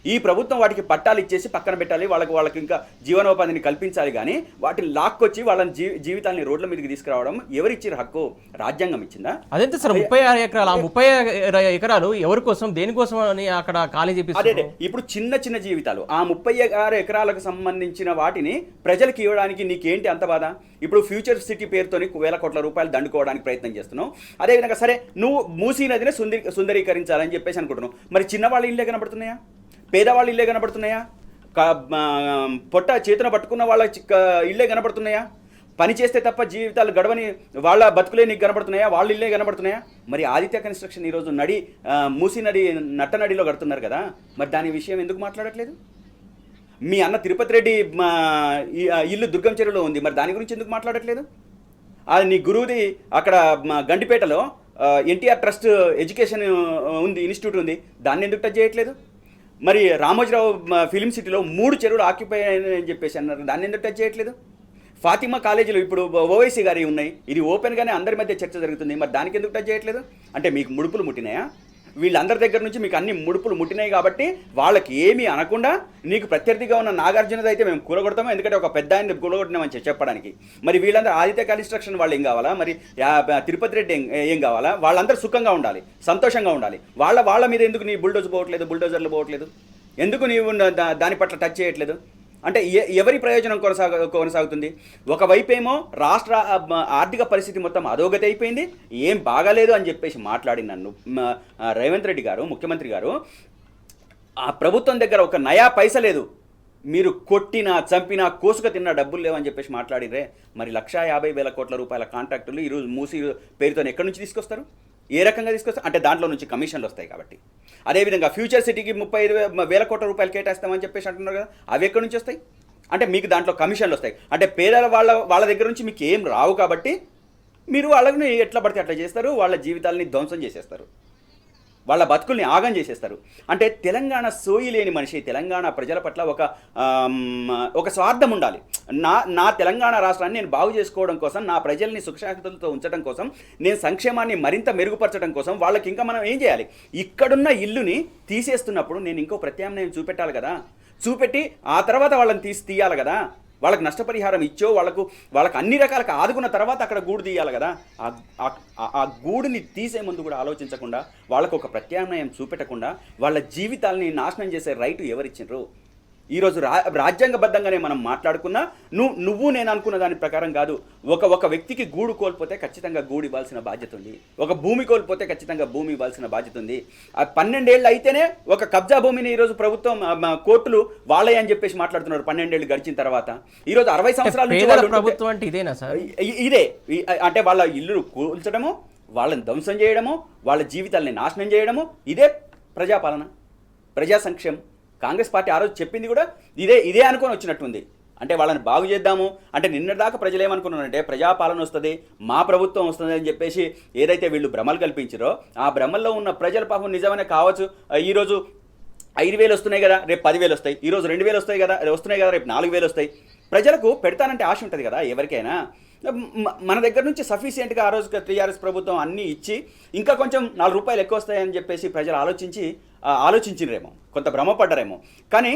ఈ ప్రభుత్వం వాటికి పట్టాలు ఇచ్చేసి పక్కన పెట్టాలి, వాళ్ళకి ఇంకా జీవనోపాధిని కల్పించాలి. కానీ వాటిని లాక్కొచ్చి వాళ్ళని జీవితాన్ని రోడ్ల మీదకి తీసుకురావడం ఎవరిచ్చారు హక్కు? రాజ్యాంగం ఇచ్చిందా? అదైతే సార్ 36 ఎకరాలు, ఆ 36 ఎకరాలు ఎవరి కోసం, దేనికోసం అని అక్కడ ఖాళీ చేపిస్తారు? అదే ఇప్పుడు చిన్న జీవితాలు, ఆ 36 ఎకరాలకు సంబంధించిన వాటిని ప్రజలకు ఇవ్వడానికి నీకేంటి అంత బాధ? ఇప్పుడు ఫ్యూచర్ సిటీ పేరుతోని వేల కోట్ల రూపాయలు దండుకోవడానికి ప్రయత్నం చేస్తున్నావు. అదేవిధంగా సరే నువ్వు మూసీ నదిని సుందరీకరించాలని చెప్పేసి అనుకుంటున్నావు, మరి చిన్నవాళ్ళ ఇళ్ళే కనబడుతున్నాయా? పేదవాళ్ళ ఇల్లే కనబడుతున్నాయా? పొట్ట చేతున పట్టుకున్న వాళ్ళ ఇల్లే కనబడుతున్నాయా? పని చేస్తే తప్ప జీవితాలు గడవని వాళ్ళ బతుకులే నీకు కనబడుతున్నాయా? వాళ్ళ ఇల్లే కనబడుతున్నాయా? మరి ఆదిత్య కన్స్ట్రక్షన్ ఈరోజు మూసీ నడి నట్టనడిలో కడుతున్నారు కదా, మరి దాని విషయం ఎందుకు మాట్లాడట్లేదు? మీ అన్న తిరుపతి రెడ్డి ఇల్లు దుర్గం చెరువులో ఉంది, మరి దాని గురించి ఎందుకు మాట్లాడట్లేదు? అది నీ గురువుది అక్కడ గండిపేటలో ఎన్టీఆర్ ట్రస్ట్ ఎడ్యుకేషన్ ఉంది, ఇన్స్టిట్యూట్ ఉంది, దాన్ని ఎందుకు టచ్ చేయట్లేదు? మరి రామోజీరావు ఫిలిం సిటీలో 3 చెరువులు ఆక్యుపై అని చెప్పేసి అన్నారు, దాన్ని ఎందుకు టచ్ చేయట్లేదు? ఫాతిమా కాలేజీలో ఇప్పుడు ఓవైసీ గారి ఉన్నాయి, ఇది ఓపెన్గానే అందరి మధ్య చర్చ జరుగుతుంది, మరి దానికి ఎందుకు టచ్ చేయట్లేదు? అంటే మీకు ముడుపులు ముట్టినాయా? వీళ్ళందరి దగ్గర నుంచి మీకు అన్ని ముడుపులు ముట్టినాయి కాబట్టి వాళ్ళకి ఏమీ అనకుండా నీకు ప్రత్యర్థిగా ఉన్న నాగార్జునది అయితే మేము కూలగొడతాము, ఎందుకంటే ఒక పెద్ద ఆయన కూలగొట్టినామని చెప్పడానికి. మరి వీళ్ళందరూ ఆదిత్య కన్స్ట్రక్షన్ వాళ్ళు ఏం కావాలా, మరి తిరుపతి రెడ్డి ఏం కావాలా, వాళ్ళందరూ సుఖంగా ఉండాలి, సంతోషంగా ఉండాలి. వాళ్ళ మీద ఎందుకు నీ బుల్డోజర్లు పోవట్లేదు, ఎందుకు నీవు దాని పట్ల టచ్ చేయట్లేదు? అంటే ఎవరి ప్రయోజనం కొనసాగుతుంది? ఒకవైపేమో రాష్ట్ర ఆర్థిక పరిస్థితి మొత్తం అధోగతి అయిపోయింది, ఏం బాగాలేదు అని చెప్పేసి మాట్లాడి నన్ను రేవంత్ రెడ్డి గారు, ముఖ్యమంత్రి గారు, ఆ ప్రభుత్వం దగ్గర ఒక నయా పైస లేదు, మీరు కొట్టినా చంపినా కోసుక తిన్నా డబ్బులు లేవని చెప్పేసి మాట్లాడిరే. మరి 1,50,000 కోట్ల రూపాయల కాంట్రాక్టులు ఈరోజు మూసి పేరుతో ఎక్కడి నుంచి తీసుకొస్తారు? ఏ రకంగా తీసుకొస్తారు? అంటే దాంట్లో నుంచి కమిషన్లు వస్తాయి కాబట్టి. అదేవిధంగా ఫ్యూచర్ సిటీకి 35,000 కోట్ల రూపాయలు కేటాయిస్తామని చెప్పేసి అంటున్నారు కదా, అవి ఎక్కడి నుంచి వస్తాయి? అంటే మీకు దాంట్లో కమిషన్లు వస్తాయి. అంటే పేదల వాళ్ళ దగ్గర నుంచి మీకు ఏం రావు కాబట్టి మీరు వాళ్ళని ఎట్లా పడితే అట్లా చేస్తారు, వాళ్ళ జీవితాలని ధ్వంసం చేసేస్తారు, వాళ్ళ బతుకుల్ని ఆగం చేసేస్తారు. అంటే తెలంగాణ సోయి లేని మనిషి, తెలంగాణ ప్రజల పట్ల ఒక స్వార్థం ఉండాలి. నా తెలంగాణ రాష్ట్రాన్ని నేను బాగు చేసుకోవడం కోసం, నా ప్రజల్ని సుఖశాంతులతో ఉంచడం కోసం, నేను సంక్షేమాన్ని మరింత మెరుగుపరచడం కోసం వాళ్ళకి ఇంకా మనం ఏం చేయాలి? ఇక్కడున్న ఇల్లుని తీసేస్తున్నప్పుడు నేను ఇంకో ప్రత్యామ్నాయం చూపెట్టాలి కదా, చూపెట్టి ఆ తర్వాత వాళ్ళని తీయాలి కదా. వాళ్ళకి నష్టపరిహారం ఇచ్చో వాళ్ళకి అన్ని రకాలకు ఆదుకున్న తర్వాత అక్కడ గూడు తీయాలి కదా. ఆ గూడుని తీసే ముందు కూడా ఆలోచించకుండా, వాళ్ళకు ఒక ప్రత్యామ్నాయం చూపెట్టకుండా వాళ్ళ జీవితాలని నాశనం చేసే రైటు ఎవరిచ్చిండ్రు? ఈరోజు రాజ్యాంగబద్ధంగానే మనం మాట్లాడుకున్నా నువ్వు నేను అనుకున్న దాని ప్రకారం కాదు. ఒక వ్యక్తికి గూడు కోల్పోతే ఖచ్చితంగా గూడు ఇవ్వాల్సిన బాధ్యత ఉంది, ఒక భూమి కోల్పోతే ఖచ్చితంగా భూమి ఇవ్వాల్సిన బాధ్యత ఉంది. 12 ఏళ్ళు అయితేనే ఒక కబ్జా భూమిని ఈరోజు ప్రభుత్వం కోర్టులు వాళ్ళే అని చెప్పేసి మాట్లాడుతున్నారు. 12 ఏళ్ళు గడిచిన తర్వాత ఈరోజు 60 సంవత్సరాల నుంచి ప్రభుత్వం అంటే ఇదేనా సార్? ఇదే అంటే వాళ్ళ ఇల్లు కూల్చడము, వాళ్ళని ధ్వంసం చేయడము, వాళ్ళ జీవితాలని నాశనం చేయడము, ఇదే ప్రజాపాలన, ప్రజా సంక్షేమం. కాంగ్రెస్ పార్టీ ఆ రోజు చెప్పింది కూడా ఇదే అనుకొని వచ్చినట్టుంది. అంటే వాళ్ళని బాగు చేద్దాము అంటే నిన్నటిదాకా ప్రజలు ఏమనుకున్నారంటే ప్రజాపాలన వస్తుంది, మా ప్రభుత్వం వస్తుంది అని చెప్పేసి ఏదైతే వీళ్ళు భ్రమలు కల్పించారో ఆ భ్రమల్లో ఉన్న ప్రజల పాపం నిజమనే కావచ్చు. ఈరోజు 5,000 వస్తున్నాయి కదా, రేపు 10,000 వస్తాయి, ఈరోజు 2,000 వస్తున్నాయి కదా, రేపు 4,000 వస్తాయి. ప్రజలకు పెడతానంటే ఆశ ఉంటుంది కదా ఎవరికైనా. మన దగ్గర నుంచి సఫిషియెంట్గా ఆ రోజు టీఆర్ఎస్ ప్రభుత్వం అన్నీ ఇచ్చి ఇంకా కొంచెం 4 రూపాయలు ఎక్కువ వస్తాయని చెప్పేసి ప్రజలు ఆలోచించిరేమో, కొంత భ్రమపడ్డారేమో. కానీ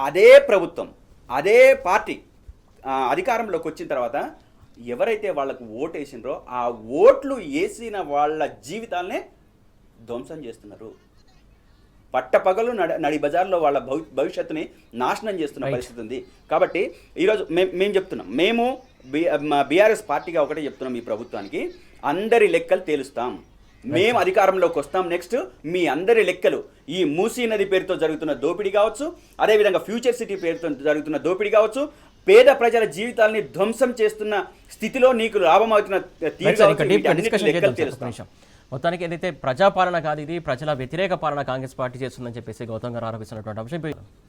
అదే ప్రభుత్వం, అదే పార్టీ అధికారంలోకి వచ్చిన తర్వాత ఎవరైతే వాళ్ళకు ఓటు వేసినారో ఆ ఓట్లు వేసిన వాళ్ళ జీవితాలనే ధ్వంసం చేస్తున్నారు. పట్టపగలు నడి బజార్లో వాళ్ళ భవిష్యత్తుని నాశనం చేస్తున్న పరిస్థితి ఉంది. కాబట్టి ఈరోజు మేము చెప్తున్నాం, మేము బీఆర్ఎస్ పార్టీగా ఒకటే చెప్తున్నాం, ఈ ప్రభుత్వానికి అందరి లెక్కలు తేలుస్తాం, మేము అధికారంలోకి వస్తాం. నెక్స్ట్ మీ అందరి లెక్కలు ఈ మూసీ నది పేరుతో జరుగుతున్న దోపిడీ కావచ్చు, అదేవిధంగా ఫ్యూచర్ సిటీ పేరుతో జరుగుతున్న దోపిడీ కావచ్చు, పేద ప్రజల జీవితాలని ధ్వంసం చేస్తున్న స్థితిలో నీకు లాభం అవుతున్న తెలుస్తాం. మొత్తానికి ఏదైతే ప్రజాపాలన కాదు, ఇది ప్రజల వ్యతిరేక పాలన కాంగ్రెస్ పార్టీ చేస్తుందని చెప్పేసి గౌతమ్ గారు ఆరోపిస్తున్నటువంటి అంశం.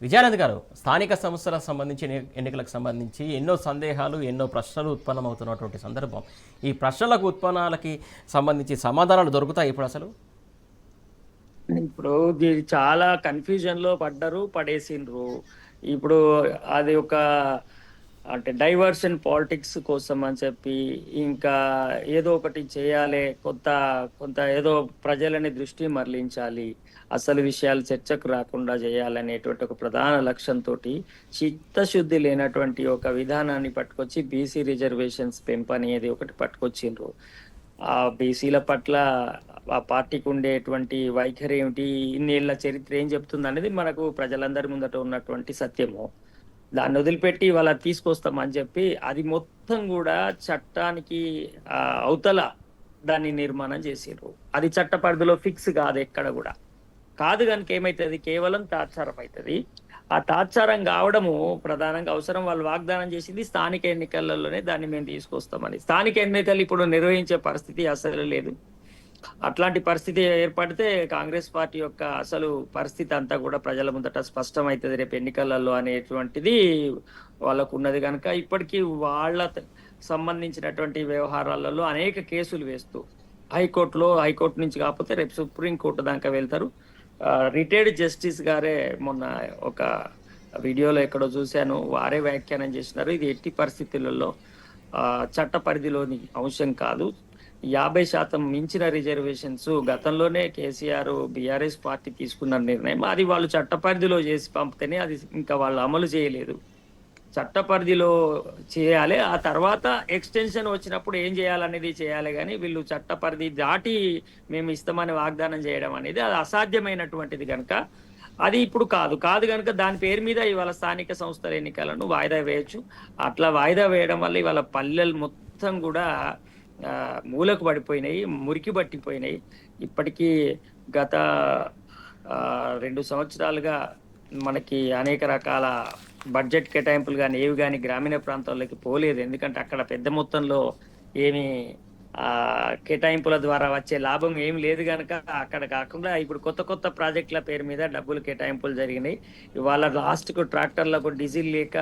విజయానంద్ గారు, స్థానిక సంస్థలకు సంబంధించి ఎన్నికలకు సంబంధించి ఎన్నో సందేహాలు, ఎన్నో ప్రశ్నలు ఉత్పన్నమవుతున్నటువంటి సందర్భం, ఈ ప్రశ్నలకు ఉత్పన్నాలకి సంబంధించి సమాధానాలు దొరుకుతాయి ఇప్పుడు? అసలు ఇప్పుడు చాలా కన్ఫ్యూజన్ లో పడేసిండ్రు. ఇప్పుడు అది ఒక అంటే డైవర్షన్ పాలిటిక్స్ కోసం అని చెప్పి ఇంకా ఏదో ఒకటి చేయాలి, కొంత ఏదో ప్రజలని దృష్టి మరలించాలి, అసలు విషయాలు చర్చకు రాకుండా చేయాలనేటువంటి ఒక ప్రధాన లక్ష్యంతో చిత్తశుద్ధి లేనటువంటి ఒక విధానాన్ని పట్టుకొచ్చి బీసీ రిజర్వేషన్స్ పెంపు అనేది ఒకటి పట్టుకొచ్చిండ్రు. ఆ బీసీల పట్ల ఆ పార్టీకి ఉండేటువంటి వైఖరి ఏమిటి, ఇన్నేళ్ల చరిత్ర ఏం చెప్తుంది అనేది మనకు ప్రజలందరి ముందట ఉన్నటువంటి సత్యము. దాన్ని వదిలిపెట్టి వాళ్ళ తీసుకొస్తామని చెప్పి అది మొత్తం కూడా చట్టానికి అవతల దాన్ని నిర్మాణం చేసారు. అది చట్ట పరిధిలో ఫిక్స్ కాదు, ఎక్కడ కూడా కాదు. కనుక ఏమవుతుంది, కేవలం తాత్సారం అవుతుంది. ఆ తాత్సారం కావడము ప్రధానంగా అవసరం. వాళ్ళు వాగ్దానం చేసింది స్థానిక ఎన్నికలలోనే దాన్ని మేము తీసుకొస్తామని. స్థానిక ఎన్నికలు ఇప్పుడు నిర్వహించే పరిస్థితి అసలు లేదు. అట్లాంటి పరిస్థితి ఏర్పడితే కాంగ్రెస్ పార్టీ యొక్క అసలు పరిస్థితి అంతా కూడా ప్రజల ముందట స్పష్టమవుతుంది రేపు ఎన్నికలలో అనేటువంటిది వాళ్ళకు ఉన్నది. కనుక ఇప్పటికీ వాళ్ళ సంబంధించినటువంటి వ్యవహారాలలో అనేక కేసులు వేస్తూ హైకోర్టు నుంచి కాకపోతే రేపు సుప్రీంకోర్టు దాకా వెళ్తారు. రిటైర్డ్ జస్టిస్ గారే మొన్న ఒక వీడియోలో ఎక్కడో చూశాను, వారే వ్యాఖ్యానం చేసినారు, ఇది ఎట్టి పరిస్థితులలో చట్ట పరిధిలోని అంశం కాదు, 50% మించిన రిజర్వేషన్స్ గతంలోనే కేసీఆర్ బీఆర్ఎస్ పార్టీ తీసుకున్న నిర్ణయం. అది వాళ్ళు చట్ట పరిధిలో చేసి పంపితేనే అది ఇంకా వాళ్ళు అమలు చేయలేదు. చట్ట పరిధిలో చేయాలి, ఆ తర్వాత ఎక్స్టెన్షన్ వచ్చినప్పుడు ఏం చేయాలనేది చేయాలి. కానీ వీళ్ళు చట్ట పరిధి దాటి మేము ఇస్తామని వాగ్దానం చేయడం అనేది అది అసాధ్యమైనటువంటిది కనుక అది ఇప్పుడు కాదు కనుక దాని పేరు మీద ఇవాళ స్థానిక సంస్థల ఎన్నికలను వాయిదా వేయొచ్చు. అట్లా వాయిదా వేయడం వల్ల ఇవాళ పల్లెలు మొత్తం కూడా మూలకు పడిపోయినాయి, మురికి పట్టిపోయినాయి. ఇప్పటికీ గత 2 సంవత్సరాలుగా మనకి అనేక రకాల బడ్జెట్ కేటాయింపులు కానీ ఏవి కానీ గ్రామీణ ప్రాంతాల్లోకి పోలేదు. ఎందుకంటే అక్కడ పెద్ద మొత్తంలో ఏమి కేటాయింపుల ద్వారా వచ్చే లాభం ఏమి లేదు కనుక అక్కడ కాకుండా ఇప్పుడు కొత్త ప్రాజెక్టుల పేరు మీద డబ్బులు కేటాయింపులు జరిగినాయి. ఇవాళ లాస్ట్కు ట్రాక్టర్లకు డీజిల్ లేక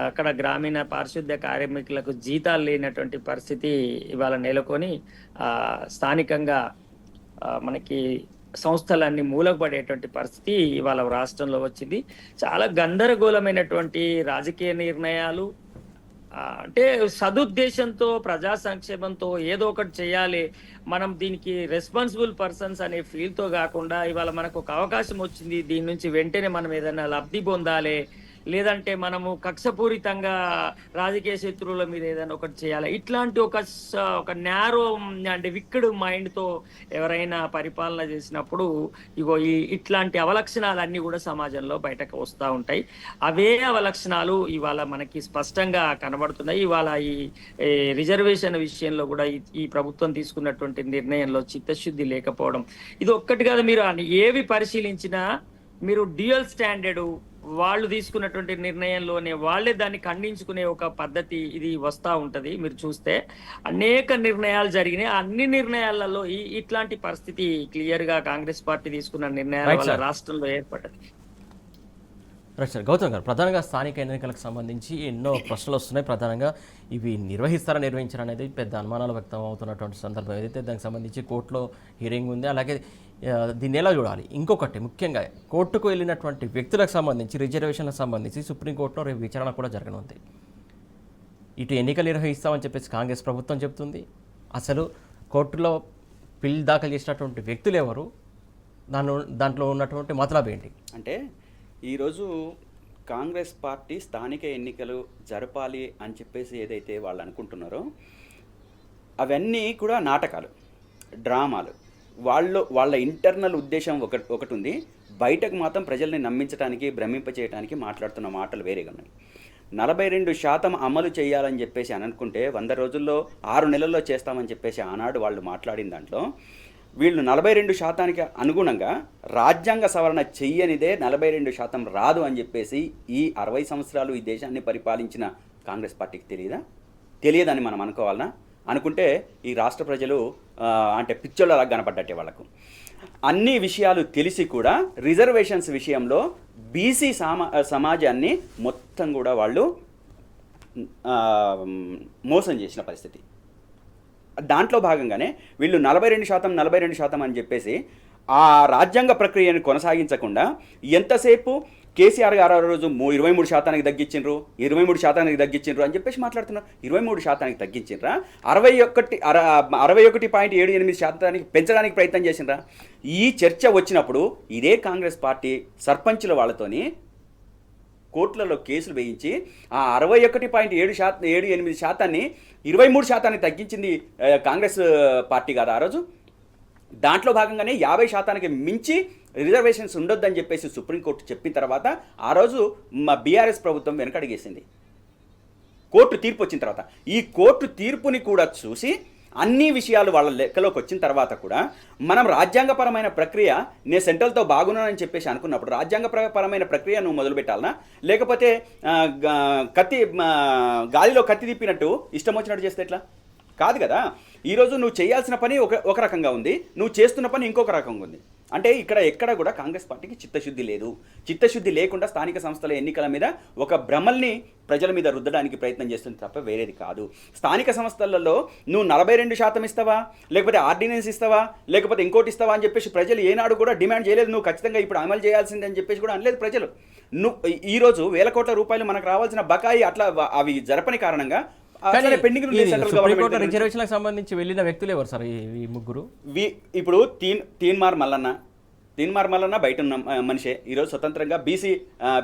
అక్కడ గ్రామీణ పారిశుద్ధ్య కార్మికులకు జీతాలు లేనటువంటి పరిస్థితి ఇవాళ నెలకొని స్థానికంగా మనకి సంస్థలన్నీ మూలకు పడేటువంటి పరిస్థితి ఇవాళ రాష్ట్రంలో వచ్చింది. చాలా గందరగోళమైనటువంటి రాజకీయ నిర్ణయాలు, అంటే సదుద్దేశంతో ప్రజా సంక్షేమంతో ఏదో ఒకటి చేయాలి, మనం దీనికి రెస్పాన్సిబుల్ పర్సన్స్ అనే ఫీల్తో కాకుండా ఇవాళ మనకు ఒక అవకాశం వచ్చింది, దీని నుంచి వెంటనే మనం ఏదైనా లబ్ధి పొందాలి, లేదంటే మనము కక్షపూరితంగా రాజకీయ శత్రువుల మీద ఏదైనా ఒకటి చేయాలి, ఇట్లాంటి ఒక నేరో అంటే విక్డ్ మైండ్తో ఎవరైనా పరిపాలన చేసినప్పుడు ఇగో ఇట్లాంటి అవలక్షణాలన్నీ కూడా సమాజంలో బయటకు వస్తూ ఉంటాయి. అవే అవలక్షణాలు ఇవాళ మనకి స్పష్టంగా కనబడుతున్నాయి. ఇవాళ ఈ రిజర్వేషన్ విషయంలో కూడా ఈ ప్రభుత్వం తీసుకున్నటువంటి నిర్ణయంలో చిత్తశుద్ధి లేకపోవడం ఇది ఒక్కటి కాదు. మీరు ఏవి పరిశీలించినా మీరు డ్యూయల్ స్టాండర్డ్ వాళ్ళు తీసుకున్నటువంటి నిర్ణయంలోనే వాళ్ళే దాన్ని ఖండించుకునే ఒక పద్ధతి ఇది వస్తూ ఉంటది. మీరు చూస్తే అనేక నిర్ణయాలు జరిగినాయి, అన్ని నిర్ణయాలలో ఇట్లాంటి పరిస్థితి క్లియర్ గా కాంగ్రెస్ పార్టీ తీసుకున్న నిర్ణయాల వల్ల రాష్ట్రంలో ఏర్పడ్డది. Right sir. గౌతమ్ గారు, ప్రధానంగా స్థానిక ఎన్నికలకు సంబంధించి ఎన్నో ప్రశ్నలు వస్తున్నాయి. ప్రధానంగా ఇవి నిర్వహించారా అనేది పెద్ద అనుమానాలు వ్యక్తం అవుతున్నటువంటి సందర్భం. ఏదైతే దానికి సంబంధించి కోర్టులో హియరింగ్ ఉంది, అలాగే దీన్ని ఎలా చూడాలి? ఇంకొకటి ముఖ్యంగా కోర్టుకు వెళ్ళినటువంటి వ్యక్తులకు సంబంధించి రిజర్వేషన్లకు సంబంధించి సుప్రీంకోర్టులో రేపు విచారణ కూడా జరగనుంది. ఇటు ఎన్నికలు నిర్వహిస్తామని చెప్పేసి కాంగ్రెస్ ప్రభుత్వం చెప్తుంది. అసలు కోర్టులో బిల్ దాఖలు చేసినటువంటి వ్యక్తులు ఎవరు, దాంట్లో ఉన్నటువంటి మతలబ్ ఏంటి? అంటే ఈరోజు కాంగ్రెస్ పార్టీ స్థానిక ఎన్నికలు జరపాలి అని చెప్పేసి ఏదైతే వాళ్ళు అనుకుంటున్నారో అవన్నీ కూడా నాటకాలు, డ్రామాలు. వాళ్ళ ఇంటర్నల్ ఉద్దేశం ఒకటి ఉంది, బయటకు మాత్రం ప్రజల్ని నమ్మించడానికి, భ్రమింపచేయడానికి మాట్లాడుతున్న మాటలు వేరేగా ఉన్నాయి. 42% అమలు చేయాలని చెప్పేసి అని అనుకుంటే 100 రోజుల్లో 6 నెలల్లో చేస్తామని చెప్పేసి ఆనాడు వాళ్ళు మాట్లాడిన దాంట్లో వీళ్ళు 42% అనుగుణంగా రాజ్యాంగ సవరణ చెయ్యనిదే 42% రాదు అని చెప్పేసి ఈ 60 సంవత్సరాలు ఈ దేశాన్ని పరిపాలించిన కాంగ్రెస్ పార్టీకి తెలియదని మనం అనుకోవాలనా? అనుకుంటే ఈ రాష్ట్ర ప్రజలు అంటే పిచ్చోళ్ళలా కనపడ్డట్టే వాళ్ళకు. అన్ని విషయాలు తెలిసి కూడా రిజర్వేషన్స్ విషయంలో బీసీ సమాజాన్ని మొత్తం కూడా వాళ్ళు మోసం చేసిన పరిస్థితి. దాంట్లో భాగంగానే వీళ్ళు 42% అని చెప్పేసి ఆ రాజ్యాంగ ప్రక్రియను కొనసాగించకుండా ఎంతసేపు కేసీఆర్ గారు ఆ రోజు 23% తగ్గించిండ్రు, 23% తగ్గించిండ్రు అని చెప్పేసి మాట్లాడుతున్నారు. 23% తగ్గించిండ్రా? 61.78% పెంచడానికి ప్రయత్నం చేసిండ్రా? ఈ చర్చ వచ్చినప్పుడు ఇదే కాంగ్రెస్ పార్టీ సర్పంచుల వాళ్ళతోని కోర్టులలో కేసులు వేయించి ఆ 61.78% 23% తగ్గించింది కాంగ్రెస్ పార్టీ కదా ఆ రోజు. దాంట్లో భాగంగానే 50% మించి రిజర్వేషన్స్ ఉండొద్దని చెప్పేసి సుప్రీంకోర్టు చెప్పిన తర్వాత ఆ రోజు మా బీఆర్ఎస్ ప్రభుత్వం వెనకడిగేసింది. కోర్టు తీర్పు వచ్చిన తర్వాత ఈ కోర్టు తీర్పుని కూడా చూసి అన్ని విషయాలు వాళ్ళ లెక్కలోకి వచ్చిన తర్వాత కూడా మనం రాజ్యాంగపరమైన ప్రక్రియ నేను సెంట్రల్తో బాగున్నానని చెప్పేసి అనుకున్నప్పుడు రాజ్యాంగపరమైన ప్రక్రియ నువ్వు మొదలు పెట్టాలనా, లేకపోతే గాలిలో కత్తి తిప్పినట్టు ఇష్టం వచ్చినట్టు చేస్తే ఎట్లా? కాదు కదా. ఈరోజు నువ్వు చేయాల్సిన పని ఒక రకంగా ఉంది, నువ్వు చేస్తున్న పని ఇంకొక రకంగా ఉంది. అంటే ఎక్కడ కూడా కాంగ్రెస్ పార్టీకి చిత్తశుద్ధి లేదు. చిత్తశుద్ధి లేకుండా స్థానిక సంస్థల ఎన్నికల మీద ఒక భ్రమల్ని ప్రజల మీద రుద్దడానికి ప్రయత్నం చేస్తుంది తప్ప వేరేది కాదు. స్థానిక సంస్థలలో నువ్వు 42% ఇస్తావా, లేకపోతే ఆర్డినెన్స్ ఇస్తావా, లేకపోతే ఇంకోటి ఇస్తావా అని చెప్పేసి ప్రజలు ఏనాడు కూడా డిమాండ్ చేయలేదు. నువ్వు ఖచ్చితంగా ఇప్పుడు అమలు చేయాల్సిందే అని చెప్పేసి కూడా అనలేదు ప్రజలు. ఈరోజు 1,000 కోట్ల రూపాయలు మనకు రావాల్సిన బకాయి అట్లా అవి జరపని కారణంగా అట్లనే పెండింగ్ ఉంది సెంట్రల్ సుప్రీంకోర్టు గవర్నమెంట్. రిజర్వేషన్లకు సంబంధించి వెళ్ళిన వ్యక్తులు ఎవరు సార్ ఈ ముగ్గురు? ఇప్పుడు తీన్మార్ మల్లన్న బయట ఉన్న మనిషే, ఈరోజు స్వతంత్రంగా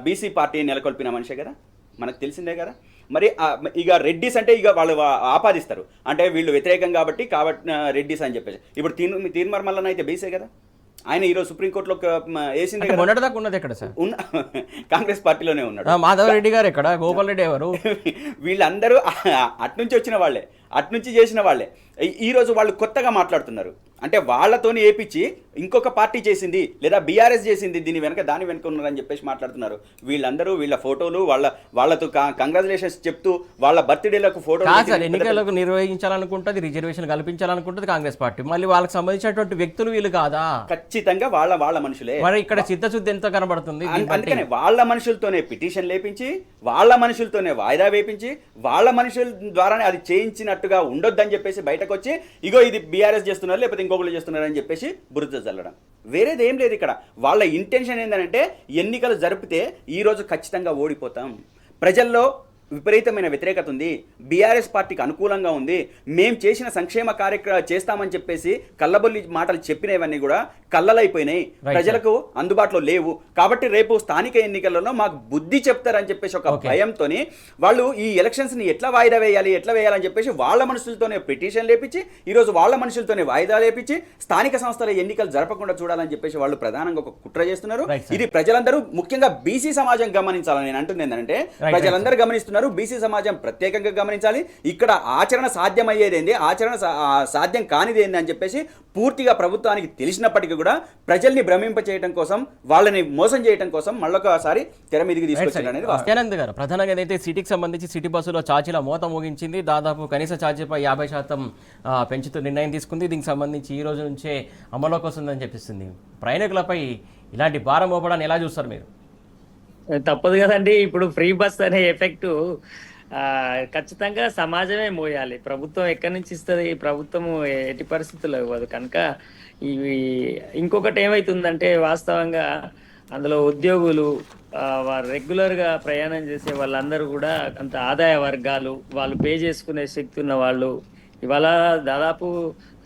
బీసీ పార్టీ నెలకొల్పిన మనిషే కదా, మనకు తెలిసిందే కదా. మరి ఇక రెడ్డిస్ అంటే ఇక వాళ్ళు ఆపాదిస్తారు, అంటే వీళ్ళు వ్యతిరేకం కాబట్టి రెడ్డిస్ అని చెప్పేసి. ఇప్పుడు తీన్మార్ మల్లన్న అయితే బీసే కదా, ఆయన ఈరోజు సుప్రీంకోర్టులో వేసింది. మొన్నటిదాకా ఉన్నది ఎక్కడ సార్? కాంగ్రెస్ పార్టీలోనే ఉన్నాడు. మాధవ్ రెడ్డి గారు ఎక్కడ, గోపాల్ రెడ్డి ఎవరు? వీళ్ళందరూ అట్నుంచి వచ్చిన వాళ్ళే, అట్నుంచి చేసిన వాళ్ళే. ఈరోజు వాళ్ళు కొత్తగా మాట్లాడుతున్నారు, అంటే వాళ్ళతోని ఏపించి ఇంకొక పార్టీ చేసింది లేదా బీఆర్ఎస్ చేసింది, దాని వెనక ఉన్నారని చెప్పేసి మాట్లాడుతున్నారు. వీళ్ళందరూ వీళ్ళ ఫోటోలు వాళ్ళతో కంగ్రాచులేషన్స్ చెప్తూ వాళ్ళ బర్త్డేలకు ఫోటోలు. ఎన్నికలకు నిర్వహించాలనుకుంటుంది, రిజర్వేషన్ కల్పించాలనుకుంటుంది కాంగ్రెస్ పార్టీ, మళ్ళీ వాళ్ళకి సంబంధించినటువంటి వ్యక్తులు వీళ్ళు కాదా? ఖచ్చితంగా వాళ్ళ మనుషులే. మరి ఇక్కడ చిత్తశుద్ధి ఎంత కనబడుతుంది? అందుకనే వాళ్ళ మనుషులతోనే పిటిషన్ లేపించి, వాళ్ళ మనుషులతోనే వాయిదా వేపించి, వాళ్ళ మనుషుల ద్వారానే అది చేయించినట్టుగా ఉండొద్దని చెప్పేసి బయటకు వచ్చి ఇగో ఇది బీఆర్ఎస్ చేస్తున్నారు లేకపోతే ఇంకొకరు చేస్తున్నారని చెప్పేసి బురద చల్లడం. వేరేది ఏం లేదు ఇక్కడ. వాళ్ళ ఇంటెన్షన్ ఏంటంటే ఎన్నికలు జరిపితే ఈరోజు ఖచ్చితంగా ఓడిపోతాం, ప్రజల్లో విపరీతమైన వ్యతిరేకత ఉంది, బీఆర్ఎస్ పార్టీకి అనుకూలంగా ఉంది, మేము చేసిన సంక్షేమ కార్యక్రమాలు చేస్తామని చెప్పేసి కళ్ళబొల్లి మాటలు చెప్పినవన్నీ కూడా కళ్ళలైపోయినాయి, ప్రజలకు అందుబాటులో లేవు. కాబట్టి రేపు స్థానిక ఎన్నికలలో మాకు బుద్ధి చెప్తారని చెప్పేసి ఒక భయంతో వాళ్ళు ఈ ఎలక్షన్స్ని ఎట్లా వాయిదా వేయాలని చెప్పేసి వాళ్ళ మనుషులతోనే పిటిషన్ లేపించి ఈరోజు వాళ్ళ మనుషులతోనే వాయిదా లేపించి స్థానిక సంస్థల ఎన్నికలు జరపకుండా చూడాలని చెప్పేసి వాళ్ళు ప్రధానంగా ఒక కుట్ర చేస్తున్నారు. ఇది ప్రజలందరూ ముఖ్యంగా బీసీ సమాజం గమనించాలని నేను అంటుంది ఏంటంటే, ప్రజలందరూ గమనిస్తున్నారు, బీసీ సమాజం ప్రత్యేకంగా గమనించాలి. ఇక్కడ ఆచరణ సాధ్యమయ్యేదేంది, ఆచరణ సాధ్యం కానిది ఏంది అని చెప్పేసి పూర్తిగా ప్రభుత్వానికి తెలిసినప్పటికీ కూడా ప్రజల్ని భ్రమింప చేయడం కోసం, వాళ్ళని మోసం చేయడం కోసం మళ్ళొకసారి తెర మీదకి తీసుకొచ్చారు అనేది వాస్తవం. ఆనంద్ గారు, ప్రధానంగా ఏదైతే సిటీకి సంబంధించి సిటీ బస్సులో ఛార్జీల మోత మోగించింది, దాదాపు కనీస ఛార్జీపై 50% పెంచుతూ నిర్ణయం తీసుకుంది. దీనికి సంబంధించి ఈ రోజు నుంచే అమల్లోకి వస్తుందని చెప్పిస్తుంది. ప్రయాణికులపై ఇలాంటి భారం మోపడాన్ని ఎలా చూస్తారు మీరు? తప్పదు కదండి. ఇప్పుడు ఫ్రీ బస్ అనే ఎఫెక్ట్ ఖచ్చితంగా సమాజమే మోయాలి. ప్రభుత్వం ఎక్కడి నుంచి ఇస్తుంది? ప్రభుత్వం ఎట్టి పరిస్థితుల్లో ఇవ్వదు. కనుక ఇవి ఇంకొకటి ఏమైతుందంటే, వాస్తవంగా అందులో ఉద్యోగులు, వారు రెగ్యులర్గా ప్రయాణం చేసే వాళ్ళందరూ కూడా కొంత ఆదాయ వర్గాలు, వాళ్ళు పే చేసుకునే శక్తి ఉన్న వాళ్ళు, ఇవాళ దాదాపు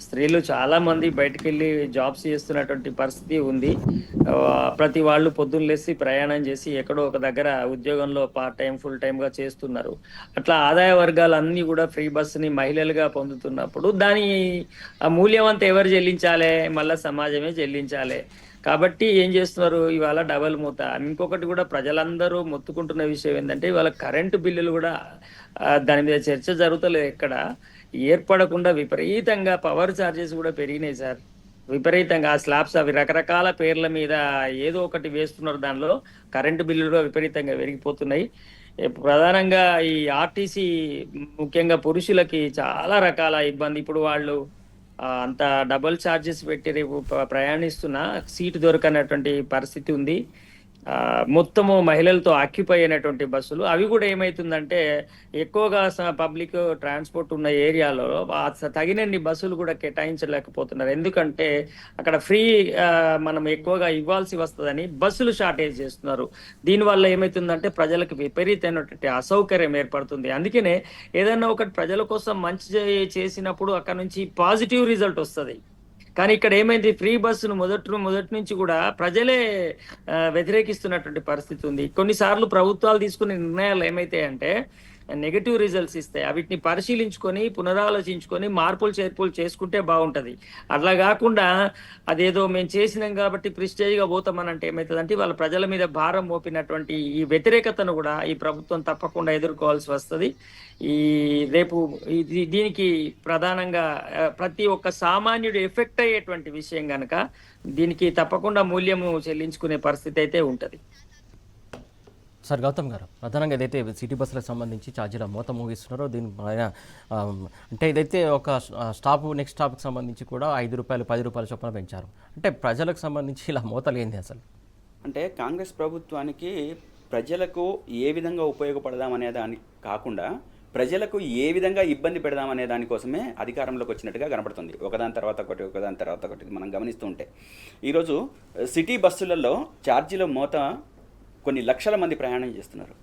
స్త్రీలు చాలా మంది బయటకు వెళ్ళి జాబ్స్ చేస్తున్నటువంటి పరిస్థితి ఉంది. ప్రతి వాళ్ళు పొద్దున్న లేసి ప్రయాణం చేసి ఎక్కడో ఒక దగ్గర ఉద్యోగంలో పార్ట్ టైం ఫుల్ టైమ్గా చేస్తున్నారు. అట్లా ఆదాయ వర్గాలన్నీ కూడా ఫ్రీ బస్సుని మహిళలుగా పొందుతున్నప్పుడు దాని మూల్యం అంతా ఎవరు చెల్లించాలి? మళ్ళీ సమాజమే చెల్లించాలి. కాబట్టి ఏం చేస్తున్నారు, ఇవాళ డబల్ మూత. ఇంకొకటి కూడా ప్రజలందరూ మొత్తుకుంటున్న విషయం ఏంటంటే, ఇవాళ కరెంటు బిల్లులు కూడా దాని మీద చర్చ జరుగుతలేదు, ఎక్కడ ఏర్పడకుండా విపరీతంగా పవర్ ఛార్జెస్ కూడా పెరిగినాయి సార్, విపరీతంగా. ఆ స్లాబ్స్ అవి రకరకాల పేర్ల మీద ఏదో ఒకటి వేస్తున్నారు, దానిలో కరెంటు బిల్లులు కూడా విపరీతంగా పెరిగిపోతున్నాయి. ప్రధానంగా ఈ ఆర్టీసీ ముఖ్యంగా పురుషులకి చాలా రకాల ఇబ్బంది. ఇప్పుడు వాళ్ళు అంత డబుల్ ఛార్జెస్ పెట్టి రేపు ప్రయాణిస్తున్నా సీటు దొరకనటువంటి పరిస్థితి ఉంది. మొత్తము మహిళలతో ఆక్యుపై అయినటువంటి బస్సులు, అవి కూడా ఏమవుతుందంటే ఎక్కువగా పబ్లిక్ ట్రాన్స్పోర్ట్ ఉన్న ఏరియాలో తగినన్ని బస్సులు కూడా కేటాయించలేకపోతున్నారు. ఎందుకంటే అక్కడ ఫ్రీ మనం ఎక్కువగా ఇవ్వాల్సి వస్తుందని బస్సులు షార్టేజ్ చేస్తున్నారు. దీనివల్ల ఏమవుతుందంటే ప్రజలకు విపరీతమైనటువంటి అసౌకర్యం ఏర్పడుతుంది. అందుకనే ఏదైనా ఒకటి ప్రజల కోసం మంచి చేసినప్పుడు అక్కడ నుంచి పాజిటివ్ రిజల్ట్ వస్తుంది. కానీ ఇక్కడ ఏమైంది, ఫ్రీ బస్సును మొదటి నుంచి కూడా ప్రజలే వ్యతిరేకిస్తున్నటువంటి పరిస్థితి ఉంది. కొన్నిసార్లు ప్రభుత్వాలు తీసుకునే నిర్ణయాలు ఏమైతాయంటే నెగటివ్ రిజల్ట్స్ ఇస్తాయి. వీటిని పరిశీలించుకొని పునరాలోచించుకొని మార్పులు చేర్పులు చేసుకుంటే బాగుంటుంది. అట్లా కాకుండా అదేదో మేము చేసినాం కాబట్టి ప్రిస్టేజ్గా పోతామనంటే ఏమవుతుందంటే వాళ్ళ ప్రజల మీద భారం మోపినటువంటి ఈ వ్యతిరేకతను కూడా ఈ ప్రభుత్వం తప్పకుండా ఎదుర్కోవాల్సి వస్తుంది. ఈ రేపు దీనికి ప్రధానంగా ప్రతి ఒక్క సామాన్యుడు ఎఫెక్ట్ అయ్యేటువంటి విషయం కనుక దీనికి తప్పకుండా మూల్యము చెల్లించుకునే పరిస్థితి అయితే ఉంటుంది. సార్ గౌతమ్ గారు, ప్రధానంగా ఏదైతే సిటీ బస్సులకు సంబంధించి ఛార్జీల మోత ముగిస్తున్నారో దీనిపైన అంటే ఇదైతే ఒక స్టాప్ నెక్స్ట్ స్టాప్కి సంబంధించి కూడా 5 రూపాయలు 10 రూపాయల చొప్పున పెంచారు. అంటే ప్రజలకు సంబంధించి ఇలా మోతలు ఏంది అసలు? అంటే కాంగ్రెస్ ప్రభుత్వానికి ప్రజలకు ఏ విధంగా ఉపయోగపడదామనే దానికి కాకుండా ప్రజలకు ఏ విధంగా ఇబ్బంది పెడదామనే దానికోసమే అధికారంలోకి వచ్చినట్టుగా కనపడుతుంది. ఒకదాని తర్వాత ఒకటి మనం గమనిస్తూ ఉంటే ఈరోజు సిటీ బస్సులలో ఛార్జీల మోత కొన్ని లక్షల మంది ప్రయాణం చేస్తున్నారు.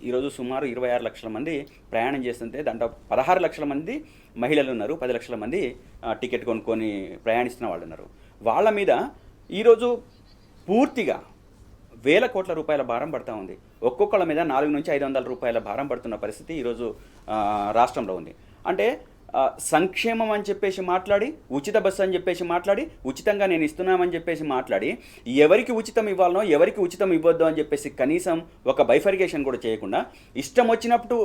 ఈరోజు సుమారు 26 లక్షల మంది ప్రయాణం చేస్తుంటే దాంట్లో 16 లక్షల మంది మహిళలు ఉన్నారు, 10 లక్షల మంది టికెట్ కొనుక్కొని ప్రయాణిస్తున్న వాళ్ళు ఉన్నారు. వాళ్ళ మీద ఈరోజు పూర్తిగా వేల కోట్ల రూపాయల భారం పడుతూ ఉంది. ఒక్కొక్కళ్ళ మీద 400 నుంచి 500 రూపాయల భారం పడుతున్న పరిస్థితి ఈరోజు రాష్ట్రంలో ఉంది. అంటే సంక్షేమం అని చెప్పేసి మాట్లాడి, ఉచిత బస్సు అని చెప్పేసి మాట్లాడి, ఉచితంగా నేను ఇస్తున్నామని చెప్పేసి మాట్లాడి, ఎవరికి ఉచితం ఇవ్వాలనో ఎవరికి ఉచితం ఇవ్వద్దు అని చెప్పేసి కనీసం ఒక బైఫర్గేషన్ కూడా చేయకుండా ఇష్టం వచ్చినప్పుడు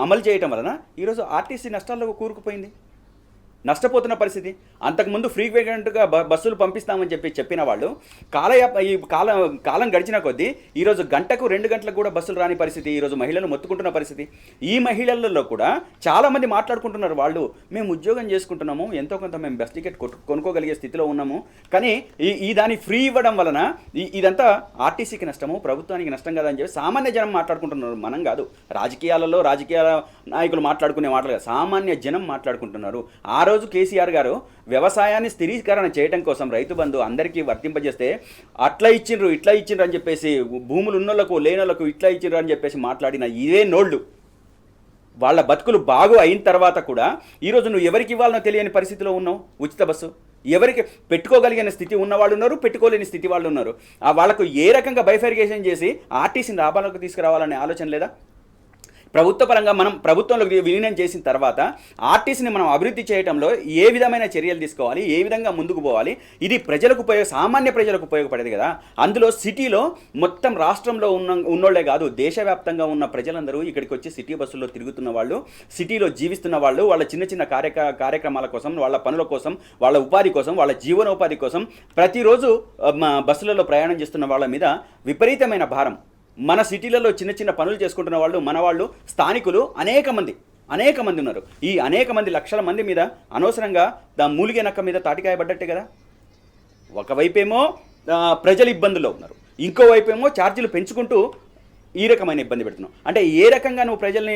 అమలు చేయటం వలన ఈరోజు ఆర్టీసీ నష్టాల్లో కూరుకుపోయింది, నష్టపోతున్న పరిస్థితి. అంతకుముందు ఫ్రీక్వెంట్గా బస్సులు పంపిస్తామని చెప్పిన వాళ్ళు కాలం గడిచిన కొద్దీ ఈరోజు గంటకు 2 గంటలకు కూడా బస్సులు రాని పరిస్థితి, ఈరోజు మహిళలు మొత్తుకుంటున్న పరిస్థితి. ఈ మహిళలలో కూడా చాలామంది మాట్లాడుకుంటున్నారు, వాళ్ళు మేము ఉద్యోగం చేసుకుంటున్నాము, ఎంతో కొంత మేము బస్ టికెట్ కొనుక్కోగలిగే స్థితిలో ఉన్నాము, కానీ ఈ దాన్ని ఫ్రీ ఇవ్వడం వలన ఇదంతా ఆర్టీసీకి నష్టము, ప్రభుత్వానికి నష్టం కదా అని చెప్పి సామాన్య జనం మాట్లాడుకుంటున్నారు. మనం కాదు, రాజకీయ నాయకులు మాట్లాడుకునే మాటలు కాదు, సామాన్య జనం మాట్లాడుకుంటున్నారు. ఆ రోజు కేసీఆర్ గారు వ్యవసాయాన్ని స్థిరీకరణ చేయడం కోసం రైతు బంధు అందరికీ వర్తింపజేస్తే అట్లా ఇచ్చిండ్రు ఇట్లా ఇచ్చిండ్రు అని చెప్పేసి, భూములు ఉన్నోళ్లకు లేనోళ్లకు ఇట్లా ఇచ్చిండ్రు అని చెప్పేసి మాట్లాడిన ఇవే నోళ్ళు వాళ్ళ బతుకులు బాగు అయిన తర్వాత కూడా ఈరోజు నువ్వు ఎవరికి ఇవ్వాలనో తెలియని పరిస్థితిలో ఉన్నావు. ఉచిత బస్సు ఎవరికి పెట్టుకోగలిగిన స్థితి ఉన్నవాళ్ళు ఉన్నారు, పెట్టుకోలేని స్థితి వాళ్ళు ఉన్నారు. వాళ్ళకు ఏ రకంగా బైఫర్గేషన్ చేసి ఆర్టీసీని లాభాలకు తీసుకురావాలనే ఆలోచన లేదా? ప్రభుత్వ పరంగా మనం ప్రభుత్వంలోకి విలీనం చేసిన తర్వాత ఆర్టీసీని మనం అభివృద్ధి చేయడంలో ఏ విధమైన చర్యలు తీసుకోవాలి, ఏ విధంగా ముందుకు పోవాలి, ఇది ప్రజలకు సామాన్య ప్రజలకు ఉపయోగపడేది కదా. అందులో సిటీలో మొత్తం రాష్ట్రంలో ఉన్నోళ్లే కాదు, దేశవ్యాప్తంగా ఉన్న ప్రజలందరూ ఇక్కడికి వచ్చి సిటీ బస్సుల్లో తిరుగుతున్న వాళ్ళు, సిటీలో జీవిస్తున్న వాళ్ళు, వాళ్ళ చిన్న చిన్న కార్యక్రమాల కోసం, వాళ్ళ పనుల కోసం, వాళ్ళ ఉపాధి కోసం, వాళ్ళ జీవనోపాధి కోసం ప్రతిరోజు బస్సులలో ప్రయాణం చేస్తున్న వాళ్ళ మీద విపరీతమైన భారం. మన సిటీలలో చిన్న చిన్న పనులు చేసుకుంటున్న వాళ్ళు, మన వాళ్ళు, స్థానికులు అనేక మంది ఉన్నారు. ఈ అనేక మంది లక్షల మంది మీద అనవసరంగా మూలిగే నక్క మీద తాటికాయ పడ్డట్టే కదా. ఒకవైపేమో ప్రజలు ఇబ్బందుల్లో ఉన్నారు, ఇంకోవైపేమో ఛార్జీలు పెంచుకుంటూ ఈ రకమైన ఇబ్బంది పెడుతున్నావు. అంటే ఏ రకంగా నువ్వు ప్రజల్ని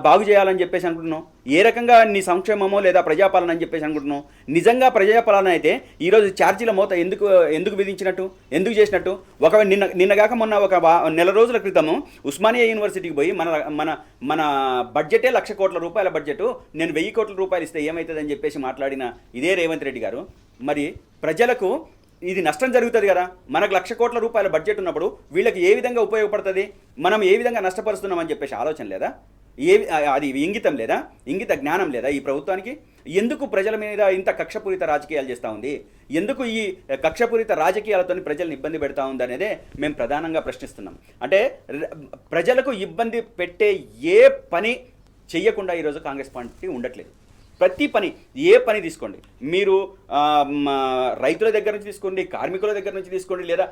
బాగు చేయాలని చెప్పేసి అనుకుంటున్నావు? ఏ రకంగా నీ సంక్షేమమో లేదా ప్రజాపాలన అని చెప్పేసి అనుకుంటున్నావు? నిజంగా ప్రజాపాలన అయితే ఈరోజు ఛార్జీల మోత ఎందుకు విధించినట్టు, ఎందుకు చేసినట్టు? ఒకవేళ నిన్నగాక మొన్న ఒక నెల రోజుల క్రితము ఉస్మానియా యూనివర్సిటీకి పోయి మన బడ్జెటే 1,00,000 కోట్ల రూపాయల బడ్జెట్, నేను 1,000 కోట్ల రూపాయలు ఇస్తే ఏమవుతుందని చెప్పేసి మాట్లాడిన ఇదే రేవంత్ రెడ్డి గారు, మరి ప్రజలకు ఇది నష్టం జరుగుతుంది కదా. మనకు 1,00,000 కోట్ల రూపాయల బడ్జెట్ ఉన్నప్పుడు వీళ్ళకి ఏ విధంగా ఉపయోగపడుతుంది, మనం ఏ విధంగా నష్టపరుస్తున్నామని చెప్పేసి ఆలోచన లేదా? అది ఇంగితం లేదా? ఇంగిత జ్ఞానం లేదా ఈ ప్రభుత్వానికి? ఎందుకు ప్రజల మీద ఇంత కక్షపూరిత రాజకీయాలు చేస్తూ ఉంది? ఎందుకు ఈ కక్షపూరిత రాజకీయాలతో ప్రజలను ఇబ్బంది పెడతా ఉంది అనేదే మేము ప్రధానంగా ప్రశ్నిస్తున్నాం. అంటే ప్రజలకు ఇబ్బంది పెట్టే ఏ పని చెయ్యకుండా ఈరోజు కాంగ్రెస్ పార్టీ ఉండట్లేదు. ప్రతి పని, ఏ పని తీసుకోండి, మీరు రైతుల దగ్గర నుంచి తీసుకోండి, కార్మికుల దగ్గర నుంచి తీసుకోండి, లేదా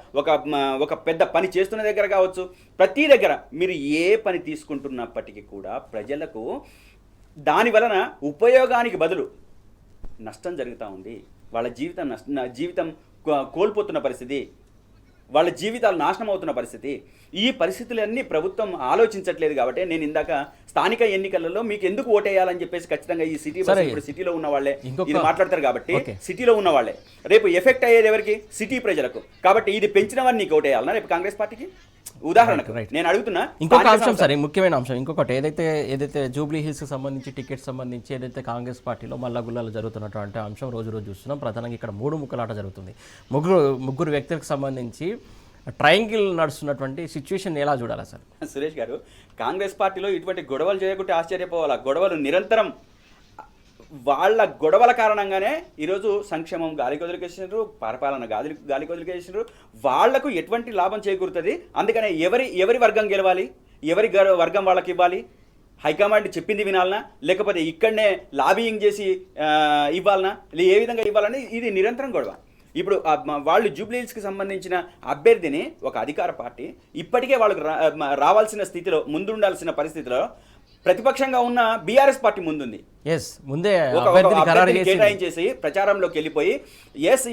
ఒక పెద్ద పని చేస్తున్న దగ్గర కావచ్చు, ప్రతి దగ్గర మీరు ఏ పని తీసుకుంటున్నప్పటికీ కూడా ప్రజలకు దాని వలన ఉపయోగానికి బదులు నష్టం జరుగుతూ ఉంది. వాళ్ళ జీవితం కోల్పోతున్న పరిస్థితి, వాళ్ళ జీవితాలు నాశనం అవుతున్న పరిస్థితి. ఈ పరిస్థితులన్నీ ప్రభుత్వం ఆలోచించట్లేదు. కాబట్టి నేను ఇందాక స్థానిక ఎన్నికలలో మీకు ఎందుకు ఓటేయాలని చెప్పేసి ఖచ్చితంగా ఈ సిటీ బస్ ఇప్పుడు సిటీలో ఉన్న వాళ్ళే ఇది మాట్లాడతారు. కాబట్టి సిటీలో ఉన్న వాళ్ళే రేపు ఎఫెక్ట్ అయ్యేది ఎవరికి? సిటీ ప్రజలకు. కాబట్టి ఇది పెంచిన వారిని నీకు ఓటేయాలన్నా రేపు కాంగ్రెస్ పార్టీకి? ఉదాహరణకు నేను అడుగుతున్నా. ఇంకొక అంశం సరే, ముఖ్యమైన అంశం ఇంకొకటి, ఏదైతే జూబ్లీ హిల్స్ సంబంధించి టికెట్ సంబంధించి ఏదైతే కాంగ్రెస్ పార్టీలో మల్లగుల్లాలు జరుగుతున్నటువంటి అంశం రోజు చూస్తున్నాం. ప్రధానంగా ఇక్కడ 3 ముక్కలాట జరుగుతుంది. ముగ్గురు వ్యక్తులకు సంబంధించి ట్రయాంగిల్ నడుస్తున్నటువంటి సిచ్యువేషన్ ఎలా చూడాలి సార్? సురేష్ గారు, కాంగ్రెస్ పార్టీలో ఇటువంటి గొడవలు చేయకుంటే ఆశ్చర్యపోవాలా. గొడవలు నిరంతరం, వాళ్ళ గొడవల కారణంగానే ఈరోజు సంక్షేమం గాలికి వదిలికేసినారు, పరిపాలన గాలికి వదిలికేసినారు. వాళ్లకు ఎటువంటి లాభం చేకూరుతుంది? అందుకనే ఎవరి వర్గం గెలవాలి, ఎవరి వర్గం వాళ్ళకి ఇవ్వాలి, హైకమాండ్ చెప్పింది వినాలనా, లేకపోతే ఇక్కడనే లాబియింగ్ చేసి ఇవ్వాలనా, ఏ విధంగా ఇవ్వాలని ఇది నిరంతరం గొడవ. ఇప్పుడు వాళ్ళు జూబ్లీహిల్స్కి సంబంధించిన అభ్యర్థిని ఒక అధికార పార్టీ ఇప్పటికే వాళ్ళకు రావాల్సిన స్థితిలో, ముందుండాల్సిన పరిస్థితిలో ప్రతిపక్షంగా ఉన్న బీఆర్ఎస్ పార్టీ ముందుంది. ఎస్ ముందే ఒక అభ్యర్థిని ఖరారు అభ్యర్థిని చేసింది. కేటాయించేసి ప్రచారంలోకి వెళ్ళిపోయి ఎస్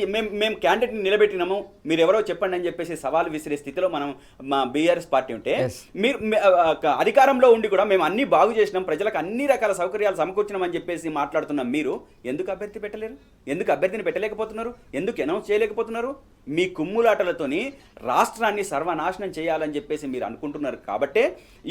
మేము క్యాండిడేట్ని నిలబెట్టినాము, మీరు ఎవరో చెప్పండి అని చెప్పేసి సవాల్ విసిరే స్థితిలో మనం మా బీఆర్ఎస్ పార్టీ ఉంటే, Yes. మీరు అధికారంలో ఉండి కూడా మేము అన్ని బాగు చేసినాం, ప్రజలకు అన్ని రకాల సౌకర్యాలు సమకూర్చినామని చెప్పేసి మాట్లాడుతున్నాం. మీరు ఎందుకు అభ్యర్థి పెట్టలేరు? ఎందుకు అభ్యర్థిని పెట్టలేకపోతున్నారు? ఎందుకు అనౌన్స్ చేయలేకపోతున్నారు? మీ కుమ్ములాటలతోని రాష్ట్రాన్ని సర్వనాశనం చేయాలని చెప్పేసి మీరు అనుకుంటున్నారు కాబట్టే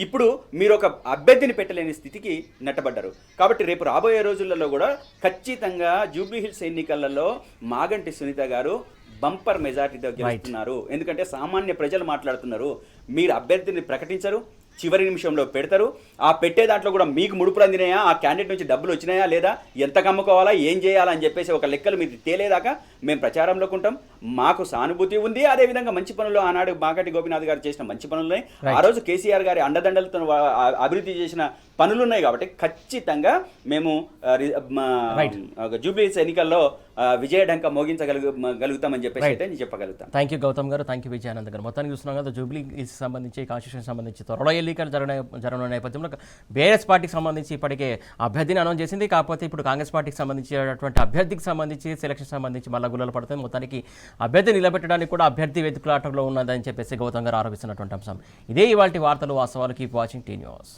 ఇప్పుడు మీరు ఒక అభ్యర్థిని పెట్టలేని స్థితికి నెట్టబడ్డారు. కాబట్టి రేపు రాబోయే రోజులలో కూడా ఖచ్చితంగా జూబ్లీ హిల్స్ ఎన్నికలలో మాగంటి సునీత గారు బంపర్ మెజార్టీతో గెలుస్తున్నారు. ఎందుకంటే సామాన్య ప్రజలు మాట్లాడుతున్నారు. మీరు అభ్యర్థిని ప్రకటించరు, చివరి నిమిషంలో పెడతారు. ఆ పెట్టే దాంట్లో కూడా మీకు ముడుపులు అందినాయా, ఆ క్యాండిడేట్ నుంచి డబ్బులు వచ్చినాయా లేదా, ఎంత కమ్ముకోవాలా, ఏం చేయాలా అని చెప్పేసి ఒక లెక్కలు మీరు తేలేదాకా మేము ప్రచారంలోకి ఉంటాం. మాకు సానుభూతి ఉంది. అదేవిధంగా మంచి పనులు ఆనాడు మాగంటి గోపీనాథ్ గారు చేసిన మంచి పనులున్నాయి. ఆ రోజు కేసీఆర్ గారి అండదండలతో అభివృద్ధి చేసిన పనులున్నాయి. కాబట్టి ఖచ్చితంగా మేము జూబ్లీ హిల్స్ ఎన్నికల్లో విజయఢంక మోగించగలుగుతామని చెప్పేసి అయితే నేను చెప్పగలుగుతాను. థ్యాంక్ యూ గౌతమ్ గారు, థ్యాంక్ యూ విజయానంద్ గారు. మొత్తానికి చూస్తున్నాం కదా, జూబ్లీ హిల్స్ సంబంధించి కాన్స్టిట్యూషన్ సంబంధించి త్వరలో ఎన్నికలు జరగనున్న నేపథ్యంలో బీఆర్ఎస్ పార్టీకి సంబంధించి ఇప్పటికే అభ్యర్థిని అనౌన్స్ చేసింది. కాకపోతే ఇప్పుడు కాంగ్రెస్ పార్టీకి సంబంధించినటువంటి అభ్యర్థికి సంబంధించి సెలక్షన్ సంబంధించి మళ్ళీ గుల్లలు పడుతుంది. మొత్తానికి అభ్యర్థి నిలబెట్టడానికి కూడా అభ్యర్థి వెతుకులాటంలో ఉన్నదని చెప్పేసి గౌతమ్ గారు ఆరోపిస్తున్నటువంటి అంశం. ఇదే ఇవాళ వార్తలు వాస్తవాలు. Keep watching tea news.